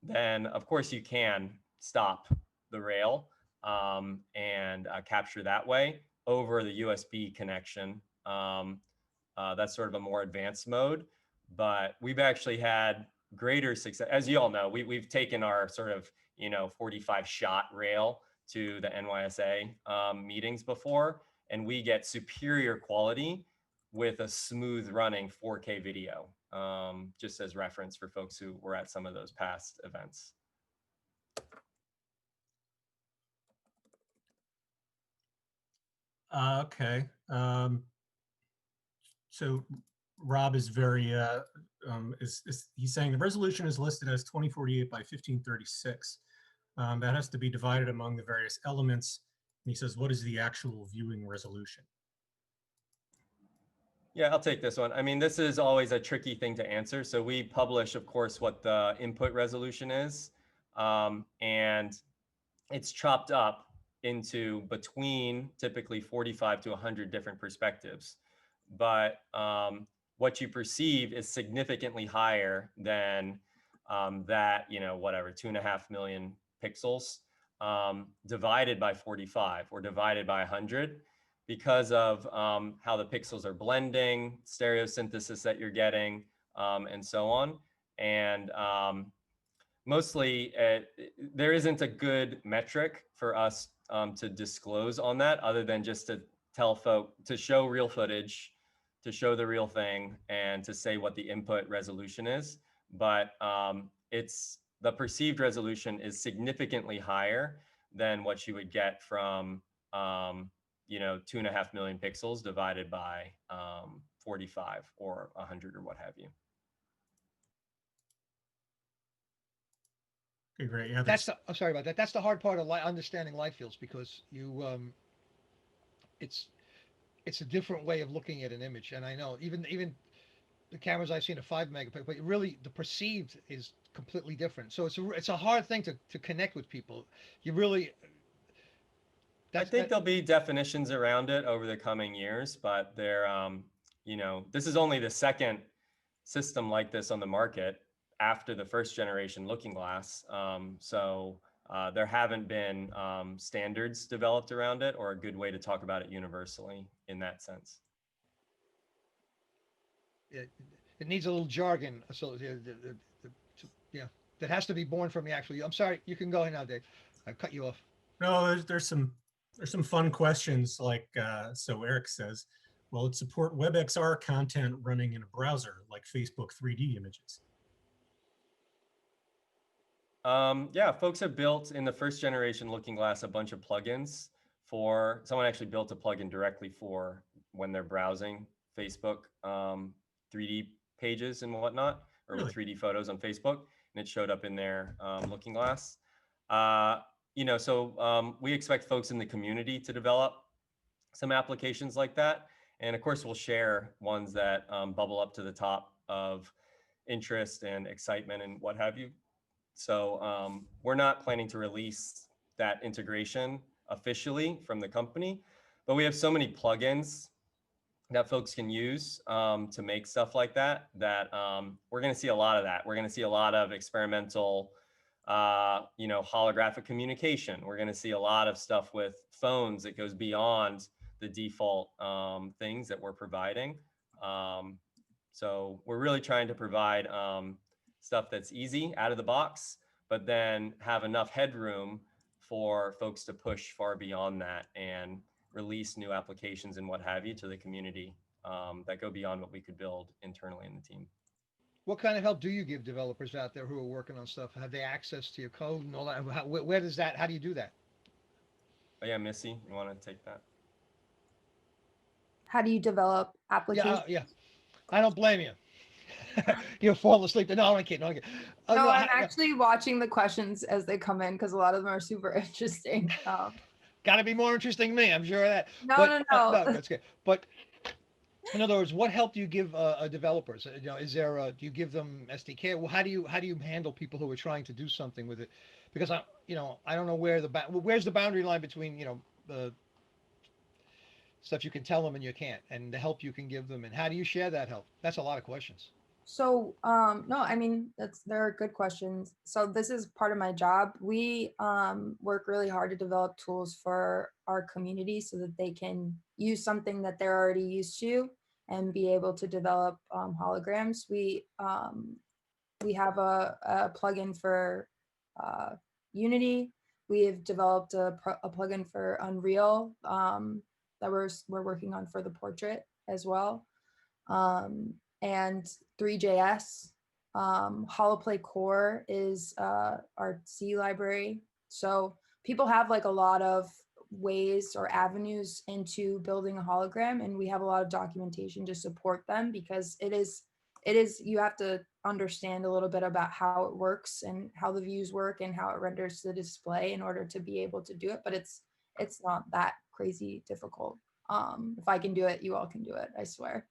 then of course you can stop the rail and capture that way over the USB connection. That's sort of a more advanced mode, but we've actually had greater success. As you all know, we've taken our sort of 45 shot rail to the NYSA meetings before, and we get superior quality with a smooth running 4K video, just as reference for folks who were at some of those past events. Okay. So Rob is very, he's saying the resolution is listed as 2048 by 1536. That has to be divided among the various elements. And he says, what is the actual viewing resolution? Yeah, I'll take this one. I mean, this is always a tricky thing to answer. So we publish, of course, what the input resolution is. And it's chopped up into between typically 45 to 100 different perspectives. But what you perceive is significantly higher than that, whatever, 2.5 million pixels divided by 45 or divided by 100. because of how the pixels are blending, stereosynthesis that you're getting, and so on. And mostly, there isn't a good metric for us to disclose on that, other than just to tell folk, to show real footage, to show the real thing, and to say what the input resolution is. But the perceived resolution is significantly higher than what you would get from 2.5 million pixels divided by 45 or 100 or what have you. Okay, great. Yeah, I'm sorry about that. That's the hard part of understanding light fields, because it's a different way of looking at an image. And I know even the cameras I've seen are 5 megapixels, but really the perceived is completely different. So it's a hard thing to connect with people. You really. I think there'll be definitions around it over the coming years, but this is only the second system like this on the market after the first generation Looking Glass. So there haven't been standards developed around it, or a good way to talk about it universally in that sense. It needs a little jargon. So yeah, that has to be born from the actual. I'm sorry, you can go ahead now, Dave. I cut you off. No, there's some fun questions, like so Eric says, will it support WebXR content running in a browser like Facebook 3D images? Yeah, folks have built in the first generation Looking Glass a bunch of plugins for, someone actually built a plugin directly for when they're browsing Facebook 3D pages and whatnot, or with 3D photos on Facebook, and it showed up in their Looking Glass. So we expect folks in the community to develop some applications like that. And of course, we'll share ones that bubble up to the top of interest and excitement and what have you. So we're not planning to release that integration officially from the company, but we have so many plugins that folks can use to make stuff like that, we're going to see a lot of that. We're going to see a lot of experimental holographic communication. We're going to see a lot of stuff with phones that goes beyond the default things that we're providing. So we're really trying to provide stuff that's easy out of the box, but then have enough headroom for folks to push far beyond that and release new applications and what have you to the community that go beyond what we could build internally in the team. What kind of help do you give developers out there who are working on stuff? Have they access to your code and all that? Where does that? How do you do that? Oh yeah, Missy, you want to take that? How do you develop applications? Yeah. I don't blame you. You're falling asleep. No, I'm kidding. No, I'm actually watching the questions as they come in because a lot of them are super interesting. Got to be more interesting than me. I'm sure of that. No. No, that's good. But in other words, what help do you give developers? Is there do you give them SDK? Well, how do you handle people who are trying to do something with it? Because I don't know where's the boundary line between the stuff you can tell them and you can't, and the help you can give them, and how do you share that help? That's a lot of questions. So no, I mean there are good questions. So this is part of my job. We work really hard to develop tools for our community so that they can use something that they're already used to and be able to develop holograms. We have a plugin for Unity. We have developed a plugin for Unreal that we're working on for the portrait as well. And 3JS, Holoplay Core is our C library. So people have like a lot of ways or avenues into building a hologram, and we have a lot of documentation to support them because it is you have to understand a little bit about how it works and how the views work and how it renders the display in order to be able to do it. But it's not that crazy difficult. If I can do it, you all can do it, I swear.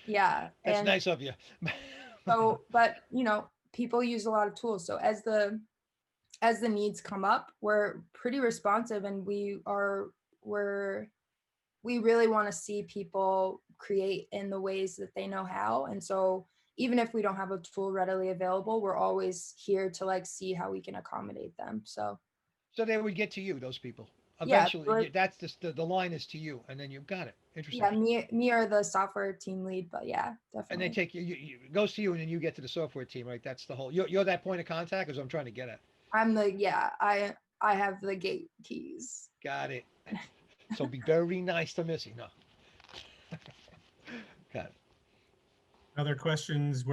Yeah, that's nice of you. So, but people use a lot of tools. So as the needs come up, we're pretty responsive, and we really want to see people create in the ways that they know how. And so even if we don't have a tool readily available, we're always here to like see how we can accommodate them. So they would get to you, those people. Eventually, but that's the line is to you, and then you've got it. Interesting. yeah, me or the software team lead, but yeah, And they definitely. take it goes to you, and then you get to the software team, right? That's the whole. You're that point of contact, is what I'm trying to get at. I have the gate keys. Got it. So be very nice to Missy. No. Got it. Other questions?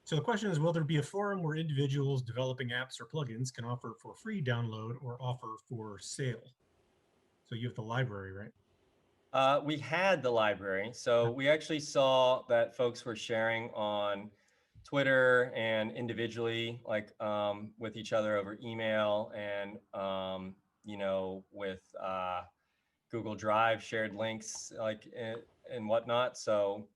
So the question is, will there be a forum where individuals developing apps or plugins can offer for free download or offer for sale? So you have the library, right? We had the library. So we actually saw that folks were sharing on Twitter and individually, like with each other over email and, with Google Drive, shared links like and whatnot. So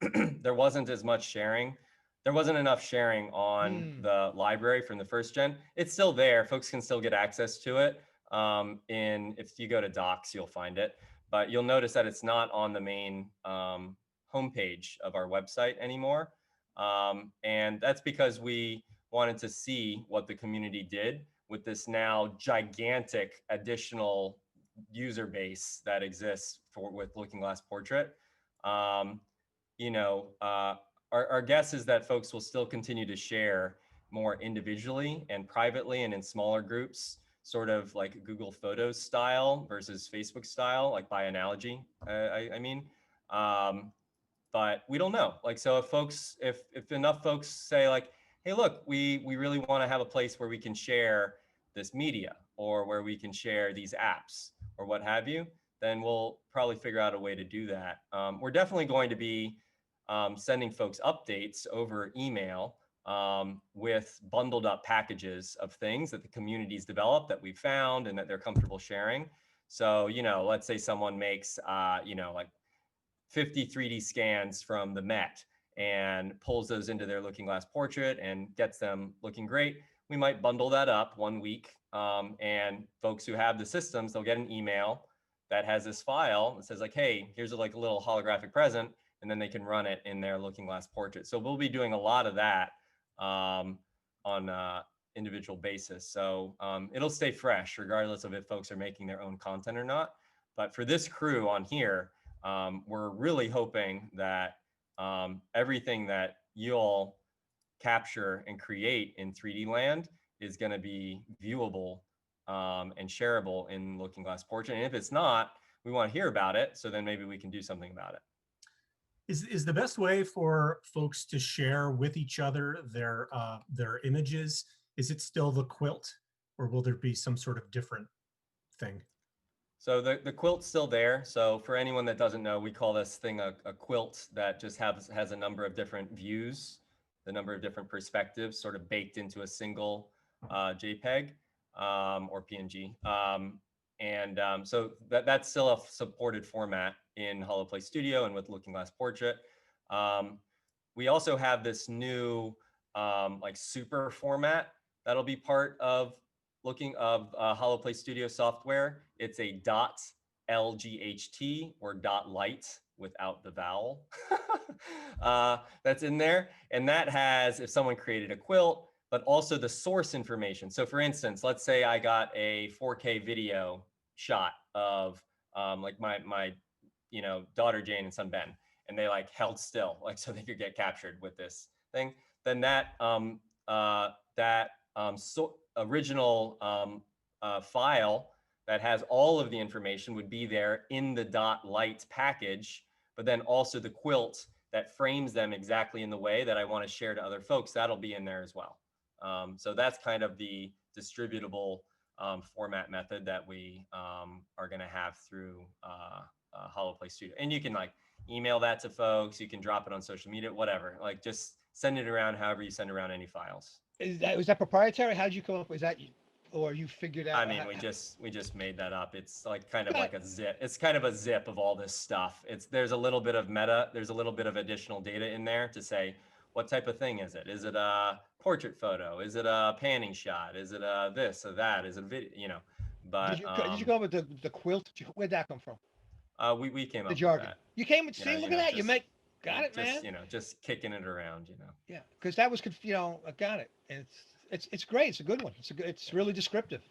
there wasn't as much sharing. There wasn't enough sharing on the library from the first gen. It's still there. Folks can still get access to it. If you go to docs, you'll find it. But you'll notice that it's not on the main homepage of our website anymore. And that's because we wanted to see what the community did with this now gigantic additional user base that exists with Looking Glass Portrait. Our guess is that folks will still continue to share more individually and privately and in smaller groups, sort of like Google Photos style versus Facebook style, like by analogy, I mean. But we don't know. Like, so if enough folks say like, hey, look, we really want to have a place where we can share this media or where we can share these apps or what have you, then we'll probably figure out a way to do that. We're definitely going to be sending folks updates over email with bundled up packages of things that the community's developed that we found and that they're comfortable sharing. So, let's say someone makes, like 50 3D scans from the Met and pulls those into their Looking Glass Portrait and gets them looking great. We might bundle that up 1 week. And folks who have the systems, they'll get an email that has this file that says like, hey, here's a little holographic present, and then they can run it in their Looking Glass Portrait. So we'll be doing a lot of that on an individual basis. So it'll stay fresh regardless of if folks are making their own content or not. But for this crew on here, we're really hoping that everything that you'll capture and create in 3D land is going to be viewable and shareable in Looking Glass Portrait. And if it's not, we want to hear about it. So then maybe we can do something about it. Is the best way for folks to share with each other their images, is it still the quilt, or will there be some sort of different thing? So the quilt's still there. So for anyone that doesn't know, we call this thing a quilt that just has a number of different views, the number of different perspectives sort of baked into a single JPEG or PNG. So that's still a supported format in HoloPlay Studio and with Looking Glass Portrait. We also have this new like super format that'll be part of HoloPlay Studio software. It's a .lght or .light without the vowel that's in there. And that has, if someone created a quilt, but also the source information. So for instance, let's say I got a 4K video shot of like my daughter Jane and son Ben, and they like held still, like so they could get captured with this thing. Then that original file that has all of the information would be there in the .light package, but then also the quilt that frames them exactly in the way that I want to share to other folks, that'll be in there as well. So that's kind of the distributable format method that we are going to have through HoloPlay Studio. And you can like email that to folks, you can drop it on social media, whatever, like just send it around however you send around any files. Was that proprietary? How did you come up with that? Or you figured out? I mean, we just made that up. It's like kind of like a zip. It's kind of a zip of all this stuff. There's a little bit of meta. There's a little bit of additional data in there to say, what type of thing is it? Is it a portrait photo? Is it a panning shot? Is it a this or that? Is it a video? But did you come up with the quilt? Where'd that come from? We came up the jargon. with that. You came with, see, look at that. You got it, just, man. Just kicking it around, Yeah, because that was, I got it. And it's great. It's a good one. It's really descriptive.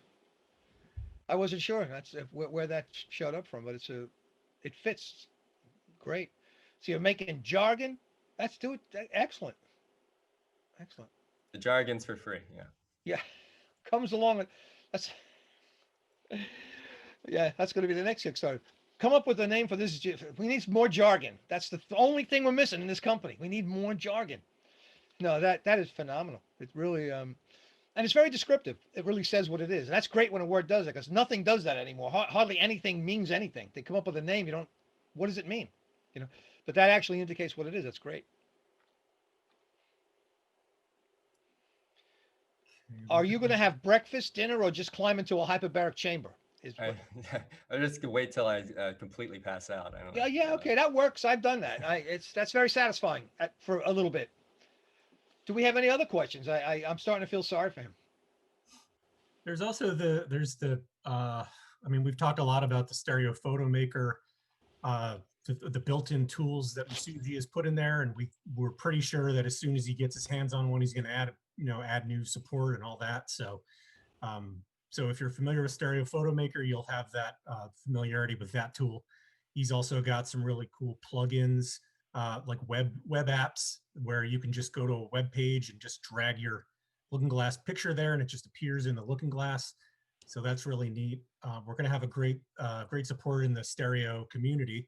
I wasn't sure that's where that showed up from, but it fits great. So you're making jargon. That's excellent, excellent. The jargon's for free. Yeah. Yeah, comes along with that's yeah, that's going to be the next Kickstarter. Come up with a name for this. We need more jargon. That's the only thing we're missing in this company. We need more jargon. No, that is phenomenal. It really and it's very descriptive. It really says what it is, and that's great when a word does it because nothing does that anymore. Hardly anything means anything. They come up with a name, you don't. What does it mean? You know, but that actually indicates what it is. That's great. Are you going to have breakfast, dinner, or just climb into a hyperbaric chamber? I just could wait till I completely pass out. I don't know. Yeah, okay, that works. I've done that. That's very satisfying for a little bit. Do we have any other questions? I'm starting to feel sorry for him. There's also I mean, we've talked a lot about the stereo photo maker, the built-in tools that Masuji has put in there, and we're pretty sure that as soon as he gets his hands on one, he's going to add new support and all that. So, so if you're familiar with Stereo Photo Maker, you'll have that familiarity with that tool. He's also got some really cool plugins, like web apps, where you can just go to a web page and just drag your Looking Glass picture there, and it just appears in the Looking Glass. So that's really neat. We're going to have a great support in the stereo community.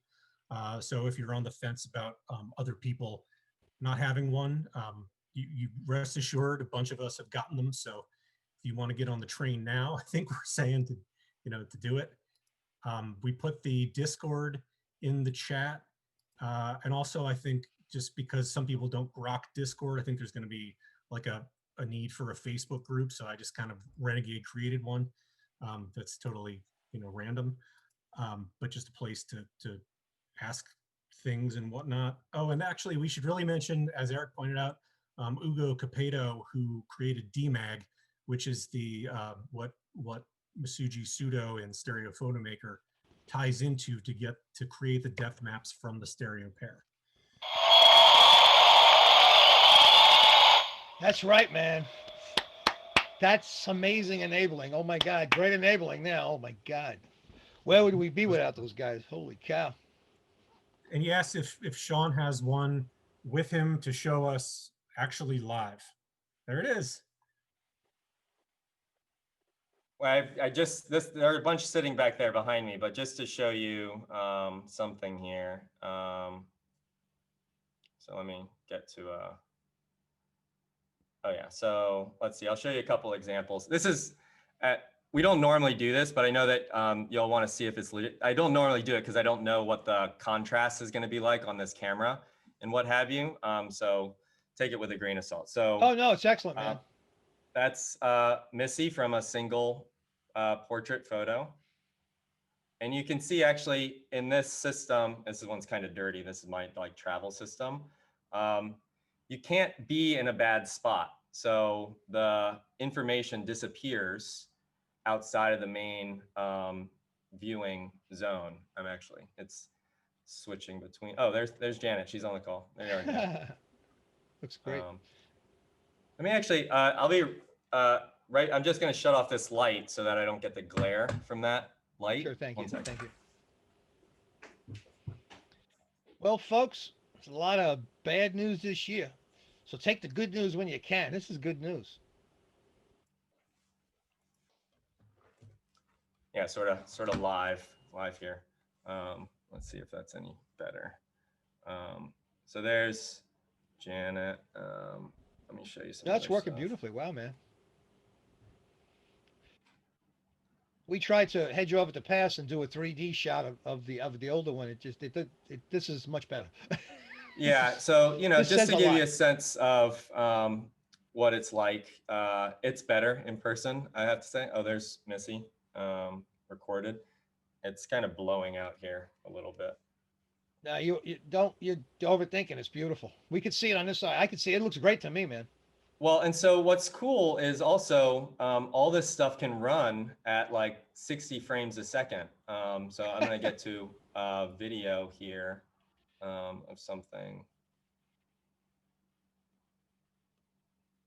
So if you're on the fence about other people not having one, you rest assured a bunch of us have gotten them. So if you want to get on the train now, I think we're saying to do it. We put the Discord in the chat, and also I think just because some people don't grok Discord, I think there's going to be like a need for a Facebook group. So I just kind of renegade created one that's totally random, but just a place to ask things and whatnot. Oh, and actually we should really mention, as Eric pointed out, Ugo Capeto, who created DMAG, which is the what Masuji Pseudo and Stereo Photo Maker ties into to create the depth maps from the stereo pair. That's right, man. That's amazing enabling. Oh my God, great enabling now. Oh my God, where would we be without those guys? Holy cow! And he asked if Sean has one with him to show us actually live. There it is. Well, there are a bunch sitting back there behind me, but just to show you something here. So let me get to oh yeah, so let's see, I'll show you a couple examples. This is, we don't normally do this, but I know that you'll want to see if it's legit. I don't normally do it because I don't know what the contrast is going to be like on this camera and what have you. So take it with a grain of salt. So oh no, it's excellent, man. That's Missy from a single portrait photo. And you can see actually in this system, this one's kind of dirty. This is my travel system. You can't be in a bad spot. So the information disappears outside of the main viewing zone. It's switching between, oh, there's Janet, she's on the call. There you are. Looks great. Let me actually, I'll be, right, I'm just gonna shut off this light so that I don't get the glare from that light. Sure, thank you, thank you. Well, folks, it's a lot of bad news this year. So take the good news when you can. This is good news. Yeah, sort of live here. Let's see if that's any better. So there's Janet. Let me show you some. That's working beautifully. Wow, man. We tried to head you over to pass and do a 3D shot of the older one. This is much better. Yeah, so just to give you a sense of what it's like, it's better in person, I have to say. Oh, there's Missy recorded. It's kind of blowing out here a little bit. No, you're overthinking. It's beautiful. We could see it on this side. I could see it. It looks great to me, man. Well, and so what's cool is also all this stuff can run at like 60 frames a second. So I'm gonna get to video here. Of something.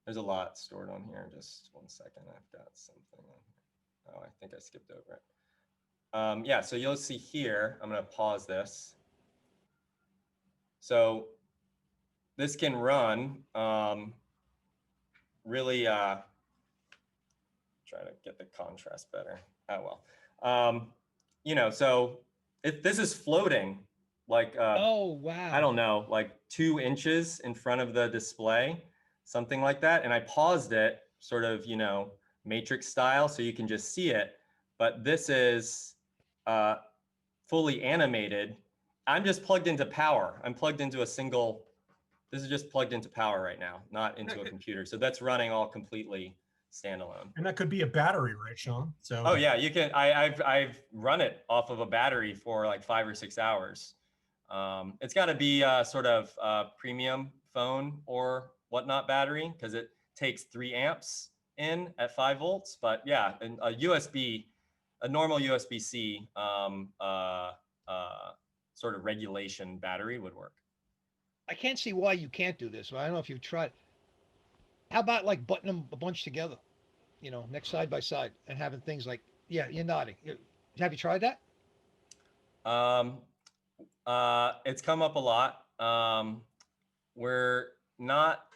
There's a lot stored on here. Just one second. I've got something on here. Oh, I think I skipped over it. Yeah, so you'll see here, I'm going to pause this. So this can run really, try to get the contrast better. Oh, well. You know, so this is floating like, Oh, wow. I don't know, like 2 inches in front of the display, something like that. And I paused it sort of, you know, matrix style so you can just see it. But this is fully animated. I'm just plugged into power. I'm plugged into a single, this is just plugged into power right now, not into a computer. So that's running all completely standalone. And that could be a battery, right, Sean? So. Oh yeah, you can. I've run it off of a battery for like 5 or 6 hours. It's got to be a sort of premium phone or whatnot battery because it takes 3 amps in at 5 volts. But yeah, and a normal USB-C sort of regulation battery would work. I can't see why you can't do this. I don't know if you've tried. How about like button them a bunch together, you know, next side by side, and having things like, yeah, you're nodding. Have you tried that? It's come up a lot. We're not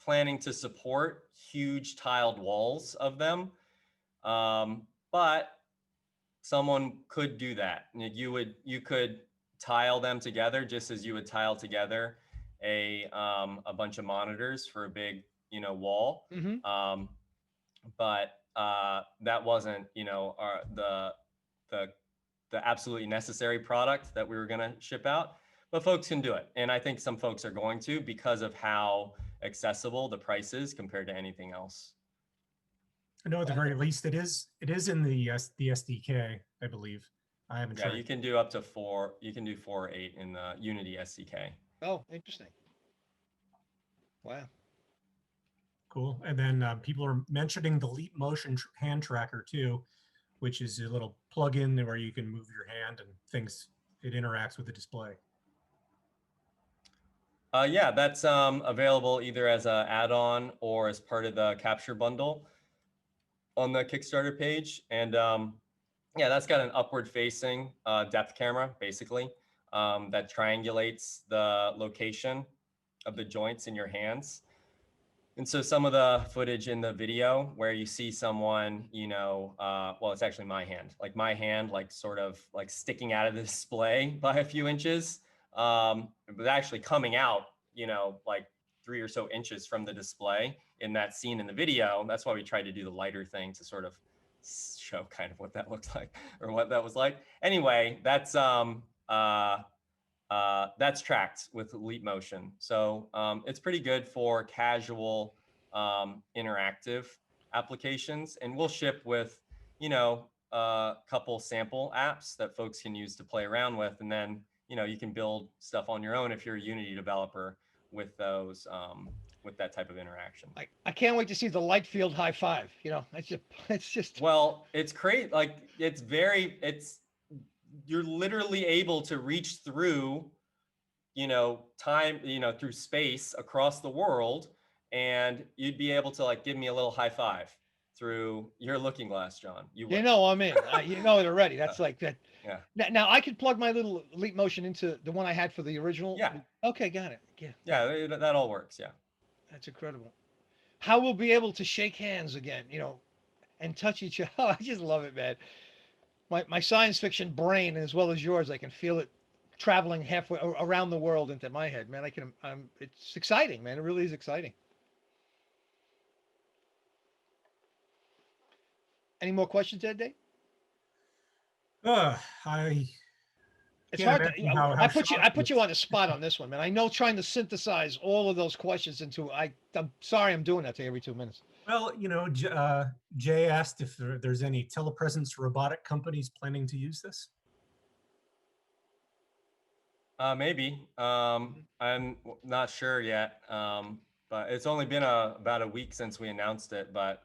planning to support huge tiled walls of them, but someone could do that. You could tile them together just as you would tile together a bunch of monitors for a big, you know, wall. Mm-hmm. But that wasn't, you know, the absolutely necessary product that we were going to ship out. But folks can do it, and I think some folks are going to because of how accessible the price is compared to anything else. I know at the very least it is in the SDK, I believe. I haven't tried. Yeah, you can do up to 4. You can do 4 or 8 in the Unity SDK. Oh, interesting. Wow. Cool. And then people are mentioning the Leap Motion hand tracker too, which is a little plug-in where you can move your hand and it interacts with the display. Yeah, that's available either as an add-on or as part of the capture bundle on the Kickstarter page. And yeah, that's got an upward-facing depth camera, basically, that triangulates the location of the joints in your hands. And so some of the footage in the video where you see someone, you know, well, it's actually my hand, like sort of like sticking out of the display by a few inches, but actually coming out, you know, like 3 or so inches from the display in that scene in the video. That's why we tried to do the lighter thing to sort of show kind of what that looks like or what that was like. Anyway, that's tracked with Leap Motion. So it's pretty good for casual interactive applications. And we'll ship with, you know, a couple sample apps that folks can use to play around with. And then, you know, you can build stuff on your own if you're a Unity developer with those, with that type of interaction. I can't wait to see the light field high five. You know, it's just. Well, it's great. Like you're literally able to reach through, you know, time, you know, through space across the world, and you'd be able to like give me a little high five through your looking glass, John. You know I'm in. You know it already. That's like that. Yeah. Now I could plug my little Leap Motion into the one I had for the original. Yeah. Okay, got it. Yeah. Yeah, that all works. Yeah. That's incredible. How we'll be able to shake hands again, you know, and touch each other. Oh, I just love it, man. My science fiction brain, as well as yours, I can feel it traveling halfway around the world into my head, man. It's exciting, man. It really is exciting. Any more questions, Ed Day? It's hard to, I put you on the spot on this one, man. I know trying to synthesize all of those questions into, I'm sorry I'm doing that to you every 2 minutes. Well, you know, Jay asked if there's any telepresence robotic companies planning to use this. Maybe. I'm not sure yet, but it's only been about a week since we announced it, but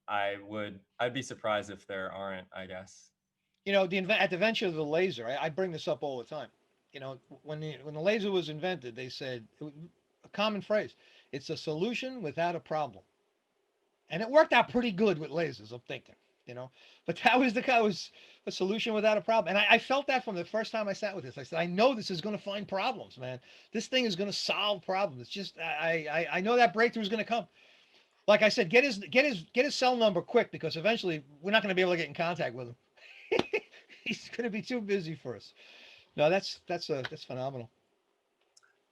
I'd be surprised if there aren't, I guess. You know, at the venture of the laser, I bring this up all the time. You know, when the laser was invented, they said, a common phrase, it's a solution without a problem. And it worked out pretty good with lasers, I'm thinking. you know. But that was a solution without a problem. And I felt that from the first time I sat with this. I said, I know this is going to find problems, man. This thing is going to solve problems. It's just I know that breakthrough is going to come. Like I said, get his cell number quick, because eventually we're not going to be able to get in contact with him. He's going to be too busy for us. No, that's phenomenal.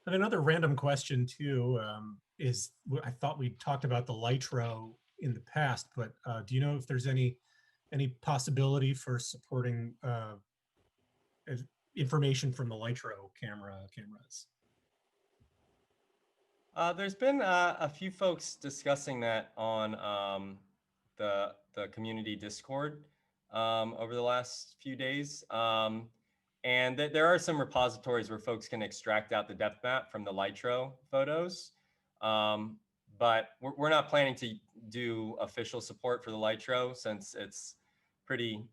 And another random question too is, I thought we talked about the Lytro in the past, but do you know if there's any possibility for supporting information from the Lytro cameras? There's been a few folks discussing that on the community Discord over the last few days. And there are some repositories where folks can extract out the depth map from the Lytro photos. But we're not planning to do official support for the Lytro, since it's pretty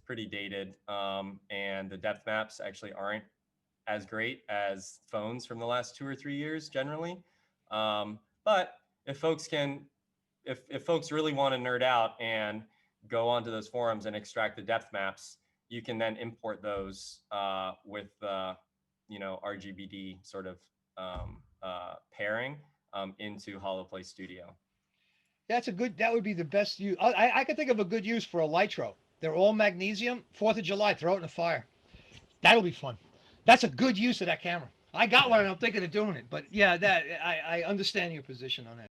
dated. And the depth maps actually aren't as great as phones from the last 2 or 3 years generally. But if folks really want to nerd out and go onto those forums and extract the depth maps, you can then import those with RGBD sort of pairing into HoloPlay Studio. That would be the best use. I could think of a good use for a Lytro. They're all magnesium. 4th of July, throw it in the fire. That'll be fun. That's a good use of that camera. I got one and I'm thinking of doing it, but yeah, I understand your position on that.